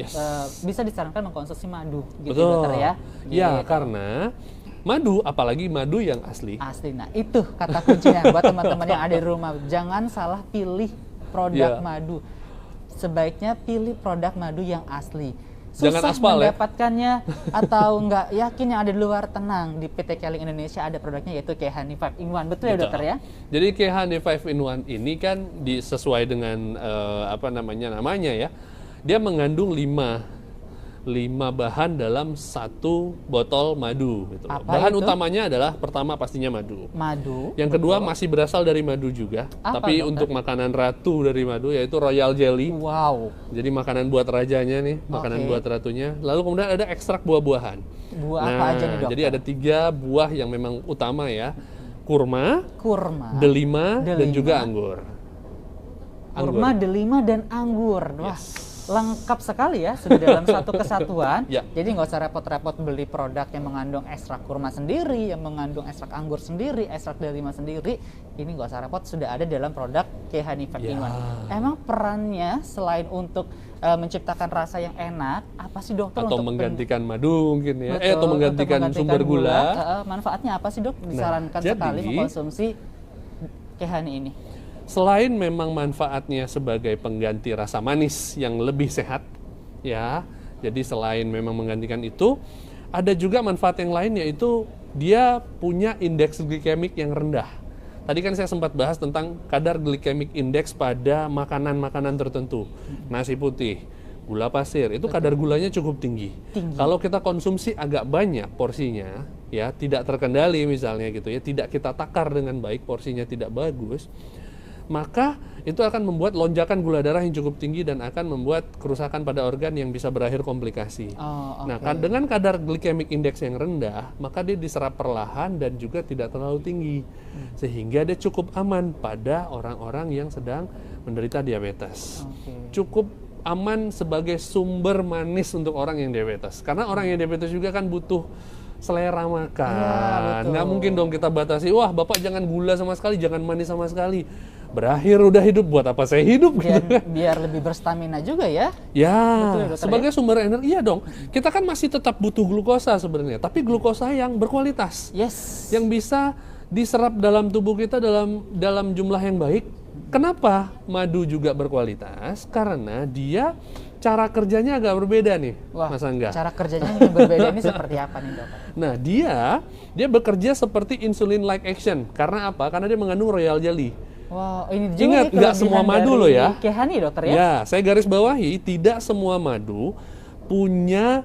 bisa disarankan mengkonsumsi madu, gitu dokter ya. Ya, karena madu, apalagi madu yang asli. Nah itu kata kuncinya buat teman-teman yang ada di rumah, jangan salah pilih produk madu. Sebaiknya pilih produk madu yang asli. Jangan susah aspal ya. mendapatkannya atau nggak yakin yang ada di luar, tenang, di PT Keling Indonesia ada produknya yaitu Kehani 5 in 1. Betul ya dokter ya? Jadi Kehani 5 in 1 ini kan sesuai dengan namanya ya. Dia mengandung 5 bahan dalam satu botol madu gitu. Bahan itu? utamanya adalah pertama pastinya madu. Madu. Yang kedua masih berasal dari madu juga, tapi dokter? untuk makanan ratu dari madu yaitu royal jelly. Wow. Jadi makanan buat rajanya nih, makanan buat ratunya. Lalu kemudian ada ekstrak buah-buahan. Buah apa aja nih dokter? Jadi ada 3 buah yang memang utama ya. Kurma, delima, dan juga anggur. Kurma, delima, dan anggur. Wah, lengkap sekali ya, sudah dalam satu kesatuan. Jadi nggak usah repot-repot beli produk yang mengandung ekstrak kurma sendiri, yang mengandung ekstrak anggur sendiri, ekstrak delima sendiri. Ini nggak usah repot, sudah ada dalam produk Kehani 5 in 1. Emang perannya selain untuk menciptakan rasa yang enak, apa sih dokter? Atau untuk menggantikan madu mungkin ya, Betul, atau menggantikan sumber gula. Manfaatnya apa sih dok? Disarankan sekali mengkonsumsi Kehani ini. Selain memang manfaatnya sebagai pengganti rasa manis yang lebih sehat, ya. Jadi selain memang menggantikan itu, ada juga manfaat yang lain, yaitu dia punya indeks glikemik yang rendah. Tadi kan saya sempat bahas tentang kadar glikemik indeks pada makanan-makanan tertentu. Nasi putih, gula pasir, itu kadar gulanya cukup tinggi. Kalau kita konsumsi agak banyak porsinya, ya tidak terkendali misalnya gitu ya, tidak kita takar dengan baik, porsinya tidak bagus, maka itu akan membuat lonjakan gula darah yang cukup tinggi dan akan membuat kerusakan pada organ yang bisa berakhir komplikasi. Nah, dengan kadar glikemik indeks yang rendah, maka dia diserap perlahan dan juga tidak terlalu tinggi, sehingga dia cukup aman pada orang-orang yang sedang menderita diabetes. Cukup aman sebagai sumber manis untuk orang yang diabetes, karena orang yang diabetes juga kan butuh selera makan. Nggak mungkin dong kita batasi, wah bapak jangan gula sama sekali, jangan manis sama sekali. Berakhir udah hidup, buat apa saya hidup? Biar lebih berstamina juga ya. Ya, sebagai sumber energi, iya dong. Kita kan masih tetap butuh glukosa sebenarnya, tapi glukosa yang berkualitas. Yang bisa diserap dalam tubuh kita dalam jumlah yang baik. Kenapa madu juga berkualitas? Karena dia cara kerjanya agak berbeda nih, Mas Angga. Cara kerjanya yang berbeda ini seperti apa nih dok? Nah, dia bekerja seperti insulin-like action. Karena apa? Karena dia mengandung royal jelly. Wow, ini juga ingat, nggak semua madu loh ya. Kehani dokter ya? Ya, saya garis bawahi, tidak semua madu punya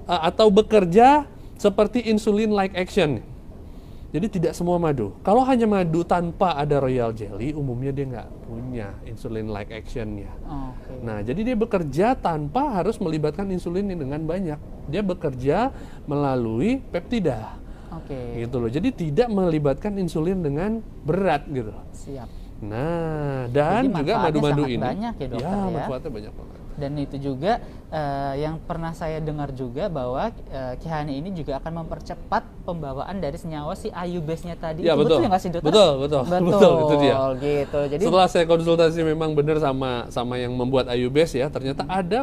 atau bekerja seperti insulin-like action. Jadi tidak semua madu. Kalau hanya madu tanpa ada royal jelly, umumnya dia nggak punya insulin-like action-nya. Nah, jadi dia bekerja tanpa harus melibatkan insulin dengan banyak. Dia bekerja melalui peptida. Gitu loh. Jadi tidak melibatkan insulin dengan berat gitu. Siap. Nah, dan juga madu-madu ini banyak ya dokter ya. Manfaatnya banyak banget. Dan itu juga yang pernah saya dengar juga bahwa Kehani ini juga akan mempercepat pembawaan dari senyawa si ayubase-nya tadi. Ya, betul ya nggak sih dokter? Betul, itu dia. Gitu. Jadi setelah saya konsultasi memang benar sama yang membuat ayubase ya, ternyata ada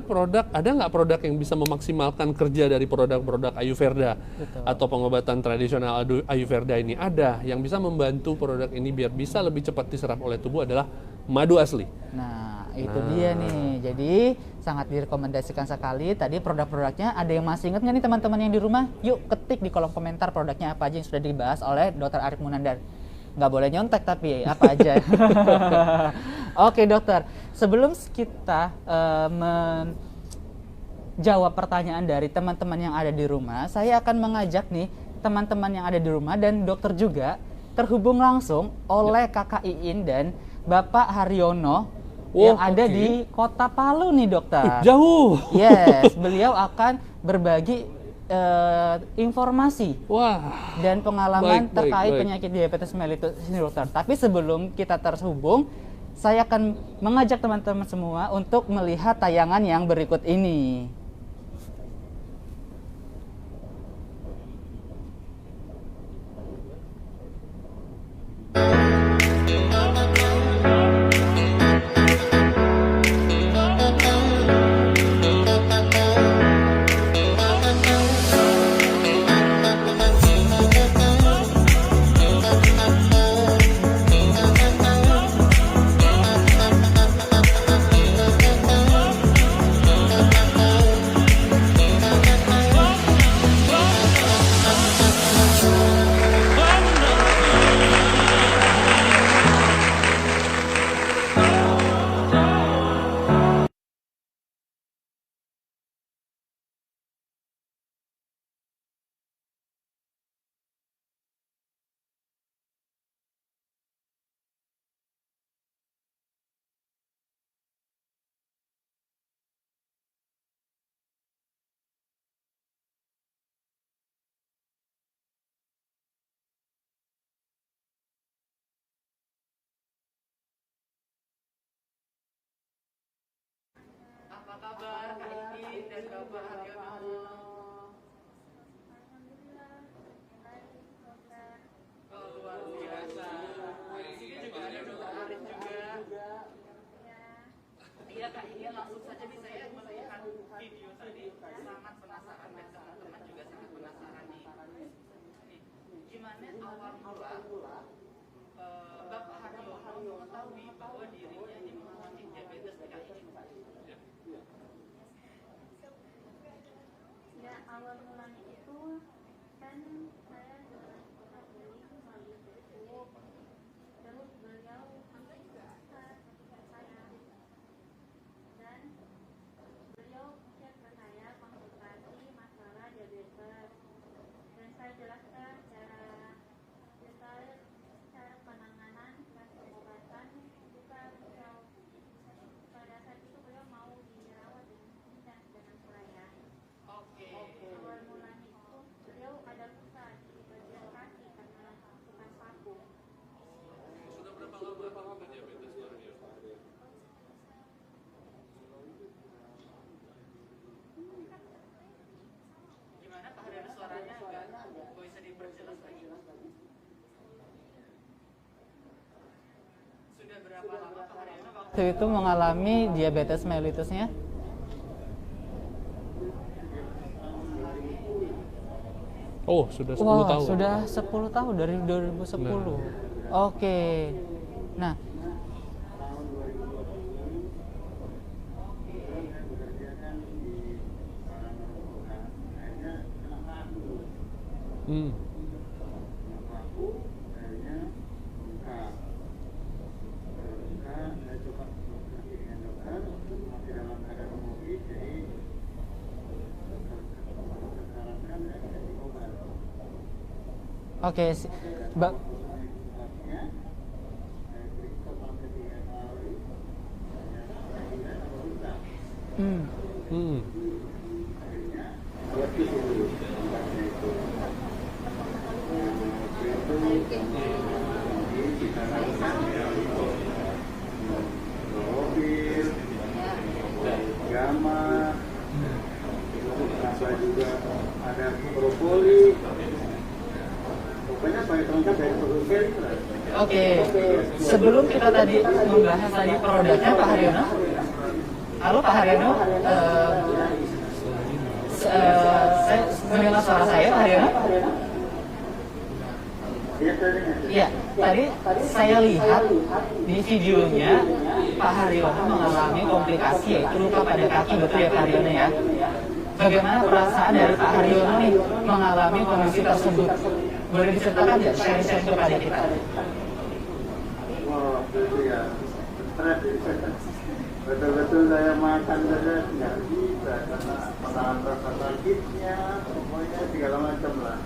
nggak produk yang bisa memaksimalkan kerja dari produk-produk Ayurveda atau pengobatan tradisional Ayurveda ini. Ada yang bisa membantu produk ini biar bisa lebih cepat diserap oleh tubuh adalah madu asli. Nah, itu dia nih. Jadi sangat direkomendasikan sekali. Tadi produk-produknya ada yang masih ingat nggak nih teman-teman yang di rumah? Yuk ketik di kolom komentar produknya apa aja yang sudah dibahas oleh Dr. Arief Munandar. Nggak boleh nyontek tapi apa aja. Oke dokter, sebelum kita menjawab pertanyaan dari teman-teman yang ada di rumah, saya akan mengajak nih teman-teman yang ada di rumah dan dokter juga terhubung langsung oleh Kakak Iin dan Bapak Haryono yang ada di Kota Palu nih dokter. Jauh. Yes, beliau akan berbagi informasi dan pengalaman terkait penyakit diabetes mellitus ini dokter. Tapi sebelum kita terhubung, saya akan mengajak teman-teman semua untuk melihat tayangan yang berikut ini. Pak Haryono? Oh, luar biasa. Di sini juga ada Dr. Arif juga. Iya Kak, ini langsung saja nih saya melihat video tadi, sangat penasaran dan teman-teman juga sangat penasaran nih. Gimana awal mula Bapak Haryono mengetahui bahwa dirinya ini mengalami diabetes di kali ini? Ya, awal mulanya itu kan saya pernah beli melalui Facebook, terus beliau ketika saya dan beliau chat ke saya konsultasi masalah diabetes dan saya jelaskan secara detail cara penanganan dan pengobatan bukan beliau pada saat itu beliau mau dirawat dan dengan saya. Awal mulanya itu beliau ada luka di bagian kaki karena bukan paku. Sudah berapa lama Pak diabetes Mario? Gimana Pak Haryono, suaranya agak bisa diperjelas lagi? Sudah berapa lama Pak Haryono waktu itu mengalami diabetes mellitusnya? Oh, sudah 10 tahun. Sudah 10 tahun dari 2010. Oke. Nah, oke, juga ada brokoli. Pokoknya paling lengkap dari brokoli. Oke. Sebelum kita tadi membahas tadi produknya Pak Haryono. Halo Pak Haryono. Saya mendengar suara saya Pak Haryono. Iya, tadi saya lihat di videonya Pak Haryono mengalami komplikasi yaitu luka pada kaki, betul ya Pak Haryono ya? Bagaimana perasaan dari Pak Haryono nih mengalami kondisi tersebut? Boleh diceritakan ya, sharing kepada kita? Wah, itu ya stres. Betul-betul saya makan terus nggak bisa karena menahan rasa sakitnya, pokoknya segala macam lah.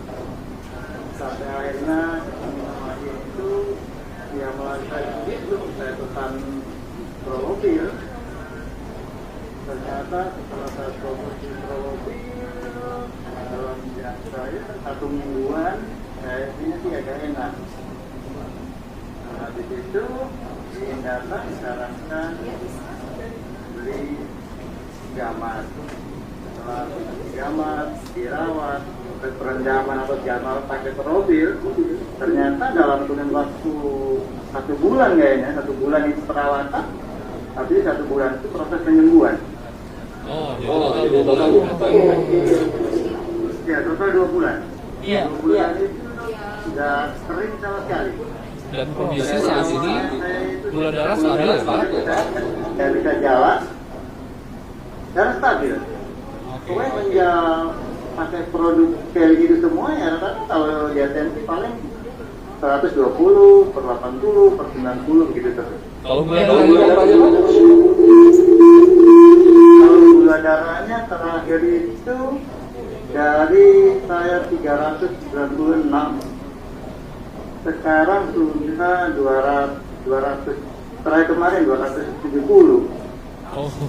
Sampai akhirnya sama itu dia melakukan itu, saya pesan Prolopil. Ternyata setelah saya promosi Prolopil dalam saya 1 mingguan saya sih agak enak. Nah, habis itu datang disarankan beli gamat. Setelah gamat dirawat perendaman atau jadwal pakai Prolopil, ternyata dalam kurun waktu 1 bulan kayaknya, 1 bulan itu perawatan, tapi 1 bulan itu proses penyembuhan. Jadi total 2 bulan. Ya, total 2 bulan. Iya. 2 bulan itu sudah sering sama sekali. Dan kondisi saat ini gula darah stabil ya Pak? Saya bisa jalan, darah stabil. Pokoknya menjal pakai produk kayak gitu semua ya, rata-rata kalau dia tensi paling 120 per 80 per 90 begitu terus. Kalau gula darah Kalau gula darahnya terakhir itu dari saya 396, sekarang sudah 200 terakhir kemarin 270. Oke.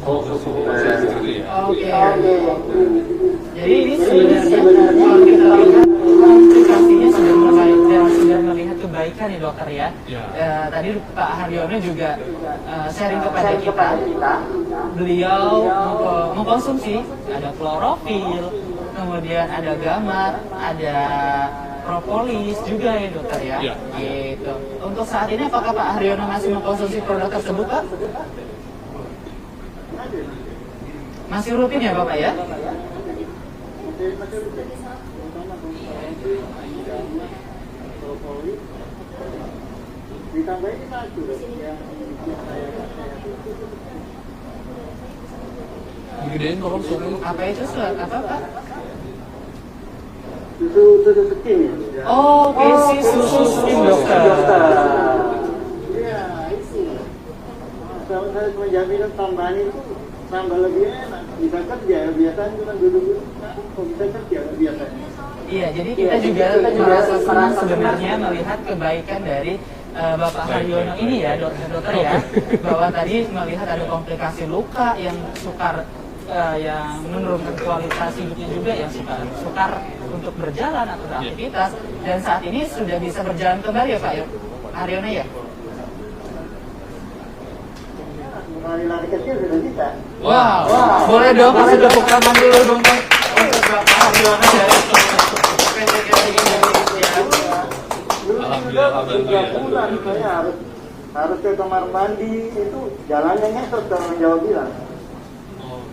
Jadi ini sebenarnya kalau kita lihat komplikasinya sudah mulai dan sudah melihat kebaikan ya dokter ya. Ya. Tadi Pak Haryono juga sharing kepada kita, beliau mengkonsumsi ada klorofil, kemudian ada gamat, ada propolis juga ya dokter ya. Ya. Gitu. Untuk saat ini apakah Pak Haryono masih mengkonsumsi produk tersebut Pak? Masih rutin ya Bapak ya? Ditambahin satu yang Digedein tolong suruh. Apa itu surat apa Pak? susu skim ya. Oh, isi susu skim dokter. Iya, itu. Kalau saya cuma jaminan tambahan itu tambah lebih enak. Bisa kerja biasanya cuma duduk-duduk. Kok bisa kerja biasanya? Iya, jadi kita juga merasa senang sebenarnya melihat kebaikan dari Bapak Haryono ini ya dokter ya, bahwa tadi melihat ada komplikasi luka yang sukar, yang menurunkan kualitas hidupnya juga, yang sukar untuk berjalan atau beraktivitas, dan saat ini sudah bisa berjalan kembali ya Pak Haryono ya. Lari-lari kecil sudah bisa. Wow, boleh dong kasih tepuk tangan dulu dong Pak untuk Bapak Haryono dari PT Keling Indonesia. Alhamdulillah. 3 bulan saya harus ke kamar mandi itu jalannya ngesot orang Jawa bilang.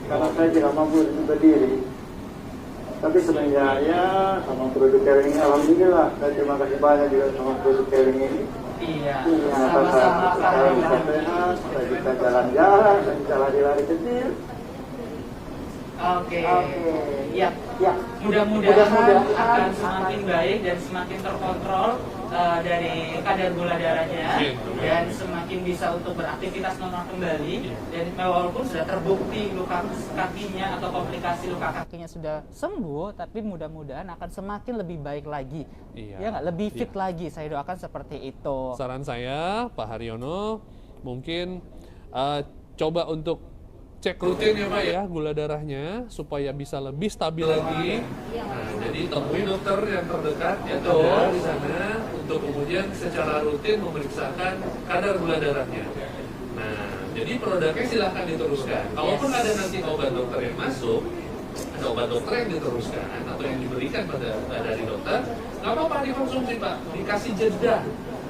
Karena saya tidak mampu berdiri. Tapi sebenarnya ya sama produk Keling ini alhamdulillah. Saya terima kasih banyak juga sama produk Keling ini. Iya, Sama-sama saya bisa sehat, saya bisa jalan-jalan, saya bisa lari-lari kecil. Oke. Ya. Mudah-mudahan akan semakin baik dan semakin terkontrol dari kadar gula darahnya dan semakin bisa untuk beraktivitas normal kembali, dan walaupun sudah terbukti luka kakinya atau komplikasi luka kakinya sudah sembuh, tapi mudah-mudahan akan semakin lebih baik lagi. Iya. Ya nggak, lebih fit lagi. Saya doakan seperti itu. Saran saya, Pak Haryono, mungkin coba untuk cek rutin ya Pak ya gula darahnya supaya bisa lebih stabil lagi. Nah, jadi temui dokter yang terdekat yang ada di sana untuk kemudian secara rutin memeriksakan kadar gula darahnya. Nah, jadi produknya silahkan diteruskan. Kalaupun ada nanti obat dokter yang masuk, ada obat dokter yang diteruskan atau yang diberikan dari dokter, nggak apa-apa dikonsumsi Pak, dikasih jeda.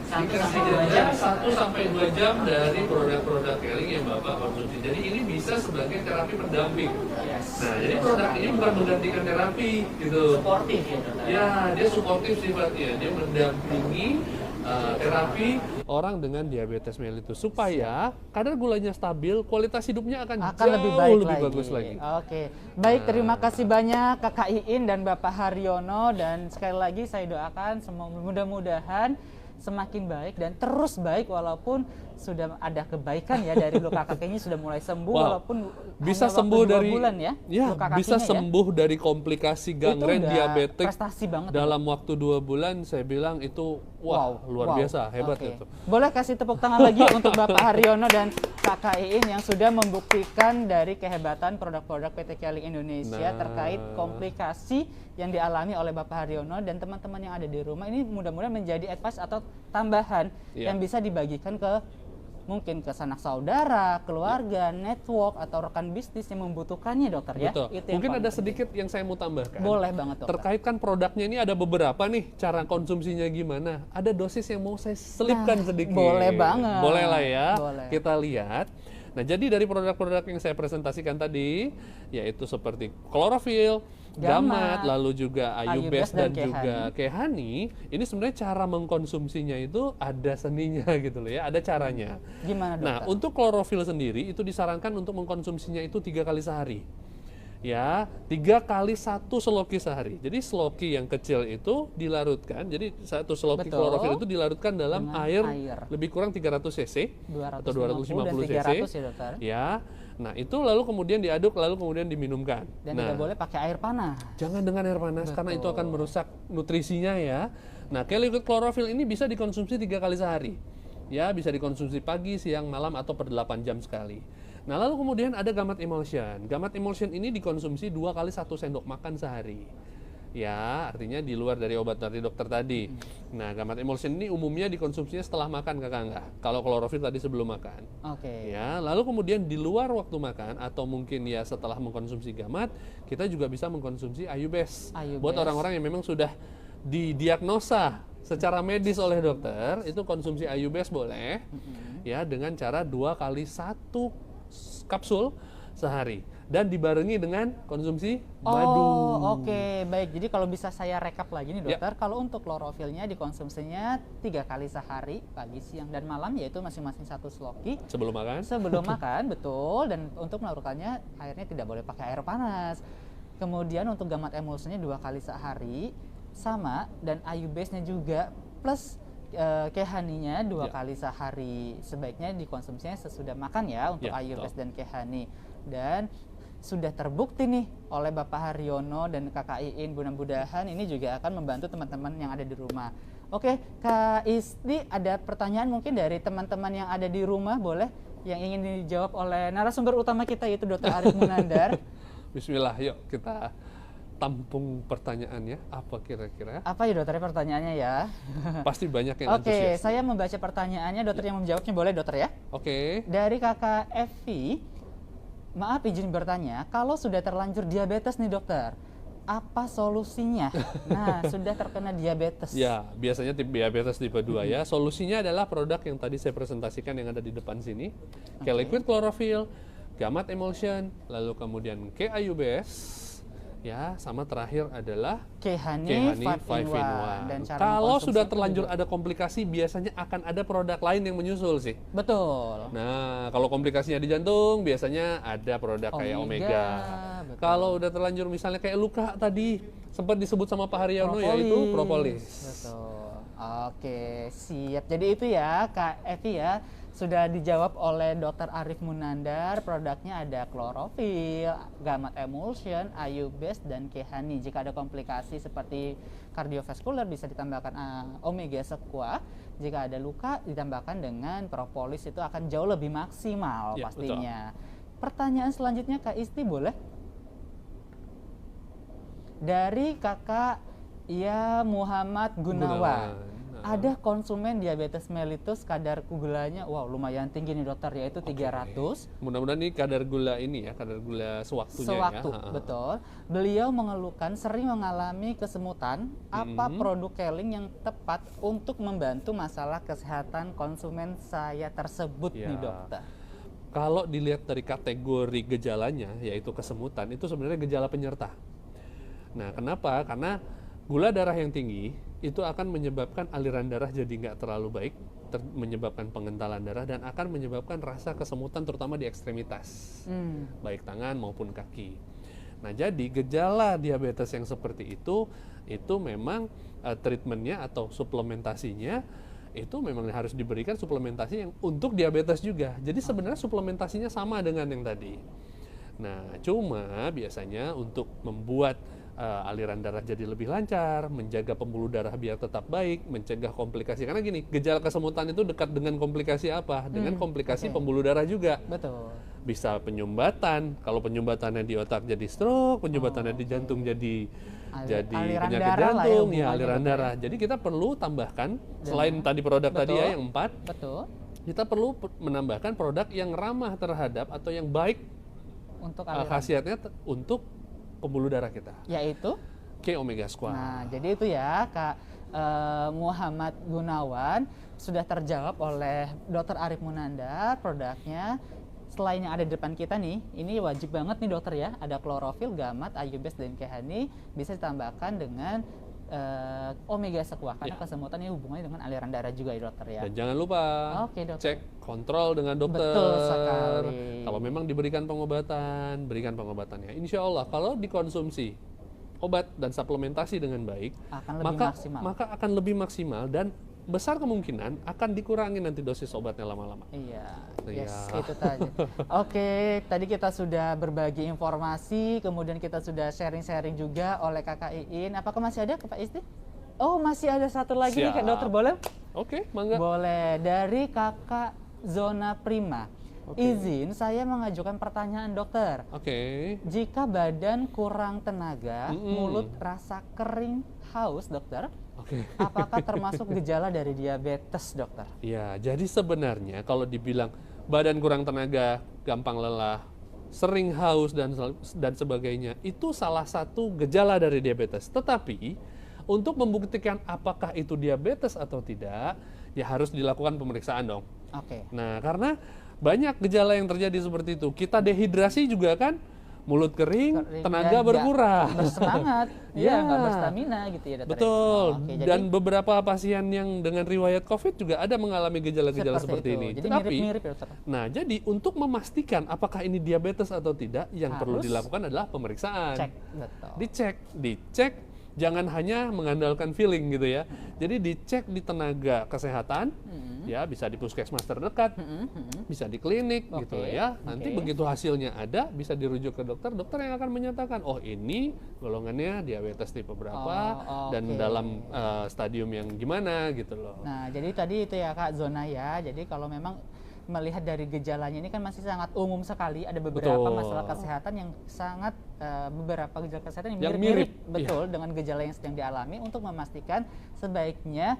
Dikasih jeda 1-2 jam dari produk-produk Keling yang Bapak konsumsi. Jadi ini bisa sebagai terapi pendamping. Nah, jadi produk ini bukan menggantikan terapi gitu. Suportif ya dokter. Ya, dia suportif sifatnya. Dia mendampingi terapi orang dengan diabetes mellitus supaya kadar gulanya stabil, kualitas hidupnya akan jauh lebih baik bagus lagi. Oke, baik, terima kasih banyak Kakak Iin dan Bapak Haryono, dan sekali lagi saya doakan semoga mudah-mudahan semakin baik dan terus baik, walaupun sudah ada kebaikan ya dari luka kakinya sudah mulai sembuh. Wow. Walaupun Bisa hanya sembuh waktu 2 dari bulan ya, luka kakinya bisa sembuh dari komplikasi gangren udah diabetes prestasi banget dalam waktu 2 bulan. Saya bilang itu luar biasa, hebat Oke. itu. Boleh kasih tepuk tangan lagi untuk Bapak Haryono dan Kakak Iin yang sudah membuktikan dari kehebatan produk-produk PT Keling Indonesia terkait komplikasi yang dialami oleh Bapak Haryono dan teman-teman yang ada di rumah. Ini mudah-mudahan menjadi advice atau tambahan yang bisa dibagikan ke mungkin ke sanak saudara, keluarga, network atau rekan bisnis yang membutuhkannya dokter ya. Betul. Itu yang Mungkin paling ada penting. sedikit yang saya mau tambahkan. Boleh banget dokter. Terkait kan produknya ini ada beberapa nih, cara konsumsinya gimana. Ada dosis yang mau saya selipkan sedikit. boleh banget. Boleh lah ya. Boleh. Kita lihat. Nah, jadi dari produk-produk yang saya presentasikan tadi, yaitu seperti klorofil, gamat, lalu juga ayubes dan juga kehani, ini sebenarnya cara mengkonsumsinya itu ada seninya gitu loh ya, ada caranya. Gimana dokter? Nah, untuk klorofil sendiri itu disarankan untuk mengkonsumsinya itu 3 kali sehari. Ya, 3 kali 1 seloki sehari. Jadi seloki yang kecil itu dilarutkan. Jadi 1 seloki klorofil itu dilarutkan dalam air lebih kurang 300 cc 250 atau 250 dan 300 cc. ya dokter. Ya. Nah, itu lalu kemudian diaduk lalu kemudian diminumkan. Dan nah, tidak boleh pakai air panas. jangan dengan air panas karena itu akan merusak nutrisinya ya. Nah, liquid klorofil ini bisa dikonsumsi 3 kali sehari. Ya, bisa dikonsumsi pagi, siang, malam atau per 8 jam sekali. Nah, lalu kemudian ada gamat emulsion. Gamat emulsion ini dikonsumsi 2 kali 1 sendok makan sehari. Ya, artinya di luar dari obat dari dokter tadi. Nah, Gamat Emulsion ini umumnya dikonsumsinya setelah makan, Kakak enggak. Kalau klorofil tadi sebelum makan. Oke. Ya, lalu kemudian di luar waktu makan atau mungkin ya setelah mengkonsumsi Gamat, kita juga bisa mengkonsumsi Ayubes. Buat orang-orang yang memang sudah didiagnosa secara medis oleh dokter, itu konsumsi Ayubes boleh. Ya, dengan cara 2 kali 1 kapsul sehari dan dibarengi dengan konsumsi madu. Oh, oke. Baik. Jadi kalau bisa saya rekap lagi nih dokter, kalau untuk klorofilnya dikonsumsinya 3 kali sehari, pagi, siang, dan malam, yaitu masing-masing 1 sloki. Sebelum makan? Sebelum makan, betul. Dan untuk melakukannya, airnya tidak boleh pakai air panas. Kemudian untuk Gamat Emulsionnya 2 kali sehari, sama. Dan Ayubesnya juga, plus Kehaninya 2 kali sehari. Sebaiknya dikonsumsinya sesudah makan ya, untuk Ayubes dan Kehani. Dan sudah terbukti nih oleh Bapak Haryono dan Kakak Iin, mudah-mudahan ini juga akan membantu teman-teman yang ada di rumah. Oke, Kak Isti, ada pertanyaan mungkin dari teman-teman yang ada di rumah, boleh? Yang ingin dijawab oleh narasumber utama kita, yaitu Dr. Arif Munandar. Bismillah, yuk kita tampung pertanyaannya. Apa kira-kira? Apa ya dokter pertanyaannya ya? Pasti banyak yang Oke, antusias. saya membaca pertanyaannya, dokter yang menjawabnya boleh dokter ya? Oke. Dari Kakak Evi, maaf izin bertanya, kalau sudah terlanjur diabetes nih dokter, apa solusinya? Nah, sudah terkena diabetes. Ya, biasanya diabetes tipe 2 ya. Solusinya adalah produk yang tadi saya presentasikan yang ada di depan sini. K-Liquid Chlorophyll, Gamat Emulsion, lalu kemudian K-Ayubes, ya, sama terakhir adalah Kehani 5 in 1. Dan cara Kalau mengkonsumsi sudah itu terlanjur juga. ada komplikasi, biasanya akan ada produk lain yang menyusul sih. Betul. Nah, kalau komplikasinya di jantung, biasanya ada produk kayak Omega. Betul. Kalau udah terlanjur misalnya kayak luka tadi, sempat disebut sama Pak Haryono, yaitu propolis. Betul. Oke, siap. Jadi itu ya, Kak Evi ya. Sudah dijawab oleh Dr. Arif Munandar. Produknya ada klorofil, Gamat Emulsion, Ayubes, dan Kehani. Jika ada komplikasi seperti kardiovaskular bisa ditambahkan Omega Sequa. Jika ada luka ditambahkan dengan propolis, itu akan jauh lebih maksimal Ya, pastinya. Pertanyaan selanjutnya Kak Isti boleh? Dari Kakak Muhammad Gunawan. Ada konsumen diabetes mellitus, kadar gulanya lumayan tinggi nih dokter, yaitu 300. Mudah-mudahan ini kadar gula ini ya, kadar gula sewaktunya ya. Betul. Beliau mengeluhkan sering mengalami kesemutan. Apa produk Keling yang tepat untuk membantu masalah kesehatan konsumen saya tersebut nih dokter? Kalau dilihat dari kategori gejalanya, yaitu kesemutan, itu sebenarnya gejala penyerta. Nah, kenapa? Karena gula darah yang tinggi itu akan menyebabkan aliran darah jadi nggak terlalu baik, menyebabkan pengentalan darah, dan akan menyebabkan rasa kesemutan terutama di ekstremitas, baik tangan maupun kaki. Nah, jadi gejala diabetes yang seperti itu memang treatmentnya atau suplementasinya itu memang harus diberikan suplementasi yang untuk diabetes juga. Jadi sebenarnya suplementasinya sama dengan yang tadi. Nah, cuma biasanya untuk membuat aliran darah jadi lebih lancar, menjaga pembuluh darah biar tetap baik, mencegah komplikasi. Karena gini, gejala kesemutan itu dekat dengan komplikasi apa? Dengan komplikasi pembuluh darah juga. Betul. Bisa penyumbatan. Kalau penyumbatannya di otak jadi stroke, penyumbatannya di jantung jadi penyakit jantung, ya aliran darah. Jadi kita perlu tambahkan selain tadi produk tadi ya yang 4. Betul. Kita perlu menambahkan produk yang ramah terhadap atau yang baik Untuk khasiatnya untuk pembuluh darah kita, yaitu K-Omega Squad. Nah, jadi itu ya Kak Muhammad Gunawan, sudah terjawab oleh Dr. Arif Munandar. Produknya selain yang ada di depan kita nih, ini wajib banget nih dokter ya, ada klorofil, Gamat, Ayubes, dan Kehani, bisa ditambahkan dengan Omega Sequa, karena kesemutan ini hubungannya dengan aliran darah juga ya dokter ya. Dan jangan lupa cek kontrol dengan dokter. Betul sekali. Kalau memang diberikan pengobatan, berikan pengobatannya. Insya Allah kalau dikonsumsi obat dan suplementasi dengan baik, maka akan lebih maksimal dan besar kemungkinan akan dikurangi nanti dosis obatnya lama-lama. Iya, itu tadi. Oke, tadi kita sudah berbagi informasi, kemudian kita sudah sharing-sharing juga oleh Kakak Iin. Apakah masih ada Pak Isti? Oh, masih ada satu lagi nih Kak Dokter, boleh? Oke, mangga. Boleh, dari Kakak Zona Prima. Oke. Izin saya mengajukan pertanyaan dokter. Oke. Jika badan kurang tenaga, mulut rasa kering, haus dokter, Oke. apakah termasuk gejala dari diabetes dokter? Ya, jadi sebenarnya kalau dibilang badan kurang tenaga, gampang lelah, sering haus dan sebagainya, itu salah satu gejala dari diabetes. Tetapi untuk membuktikan apakah itu diabetes atau tidak, ya harus dilakukan pemeriksaan dong. Oke. Nah, karena banyak gejala yang terjadi seperti itu. Kita dehidrasi juga kan, mulut kering, tenaga dan berkurang. nggak bersemangat, Ya. nggak berstamina gitu ya dokter. Betul. Oke, jadi Dan beberapa pasien yang dengan riwayat COVID juga ada mengalami gejala-gejala seperti itu. ini. Jadi Tetapi, mirip-mirip ya dokter. nah jadi untuk memastikan apakah ini diabetes atau tidak, yang perlu Harus dilakukan adalah pemeriksaan. Cek, betul. Dicek. Jangan hanya mengandalkan feeling gitu ya. Jadi dicek di tenaga kesehatan, ya bisa di puskesmas terdekat, bisa di klinik gitu Oke, ya. Nanti oke. begitu hasilnya ada, bisa dirujuk ke dokter. Dokter yang akan menyatakan, oh ini golongannya diabetes tipe berapa Oh, dan oke. dalam stadium yang gimana gitu loh. Nah, jadi tadi itu ya Kak, zona ya. Jadi kalau memang melihat dari gejalanya ini kan masih sangat umum sekali. Ada beberapa Betul. masalah kesehatan yang sangat beberapa gejala kesehatan yang Yang mirip-mirip mirip, betul dengan gejala yang sedang dialami. Untuk memastikan sebaiknya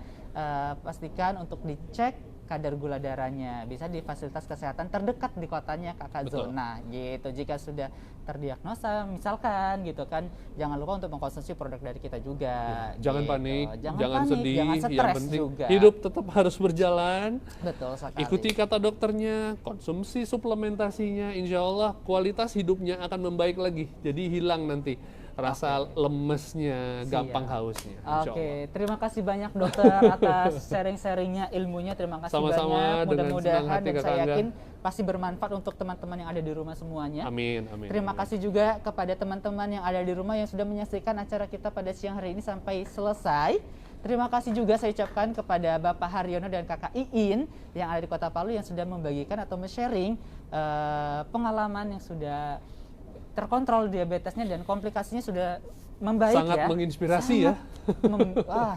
pastikan untuk dicek kadar gula darahnya, bisa di fasilitas kesehatan terdekat di kotanya Kakak Betul. Zona gitu. Jika sudah terdiagnosa misalkan gitu kan, jangan lupa untuk mengkonsumsi produk dari kita juga. Jangan gitu. panik, jangan panik, sedih, jangan yang stres penting juga. hidup tetap harus berjalan. Betul sekali. Ikuti kata dokternya, konsumsi suplementasinya, insya Allah kualitas hidupnya akan membaik lagi. Jadi hilang nanti rasa lemesnya, gampang hausnya. Insya Oke, Allah. terima kasih banyak dokter atas sharing-sharingnya ilmunya. Terima kasih Sama-sama, banyak. dengan senang Mudah-mudahan hati, dan Kakak saya Angga. yakin pasti bermanfaat untuk teman-teman yang ada di rumah semuanya. Amin, amin. Terima amin. kasih juga kepada teman-teman yang ada di rumah yang sudah menyaksikan acara kita pada siang hari ini sampai selesai. Terima kasih juga saya ucapkan kepada Bapak Haryono dan Kakak Iin yang ada di Kota Palu yang sudah membagikan atau men-sharing pengalaman yang sudah terkontrol diabetesnya dan komplikasinya sudah membaik Sangat ya. menginspirasi ya.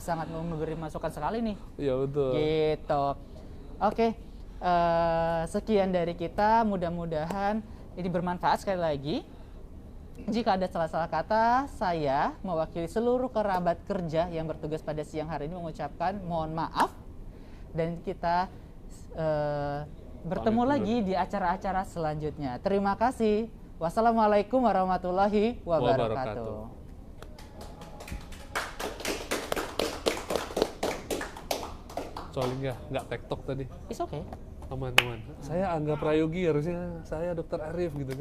Sangat memberi masukan sekali nih. Ya betul. Gitu. Oke, sekian dari kita. Mudah-mudahan ini bermanfaat sekali lagi. Jika ada salah-salah kata, saya mewakili seluruh kerabat kerja yang bertugas pada siang hari ini mengucapkan mohon maaf. Dan kita bertemu Pamit dulu. lagi di acara-acara selanjutnya. Terima kasih. Wassalamualaikum warahmatullahi wabarakatuh. Soalnya nggak tektok tadi, It's okay. teman-teman. Saya Angga Prayogi, harusnya saya Dokter Arif gitu.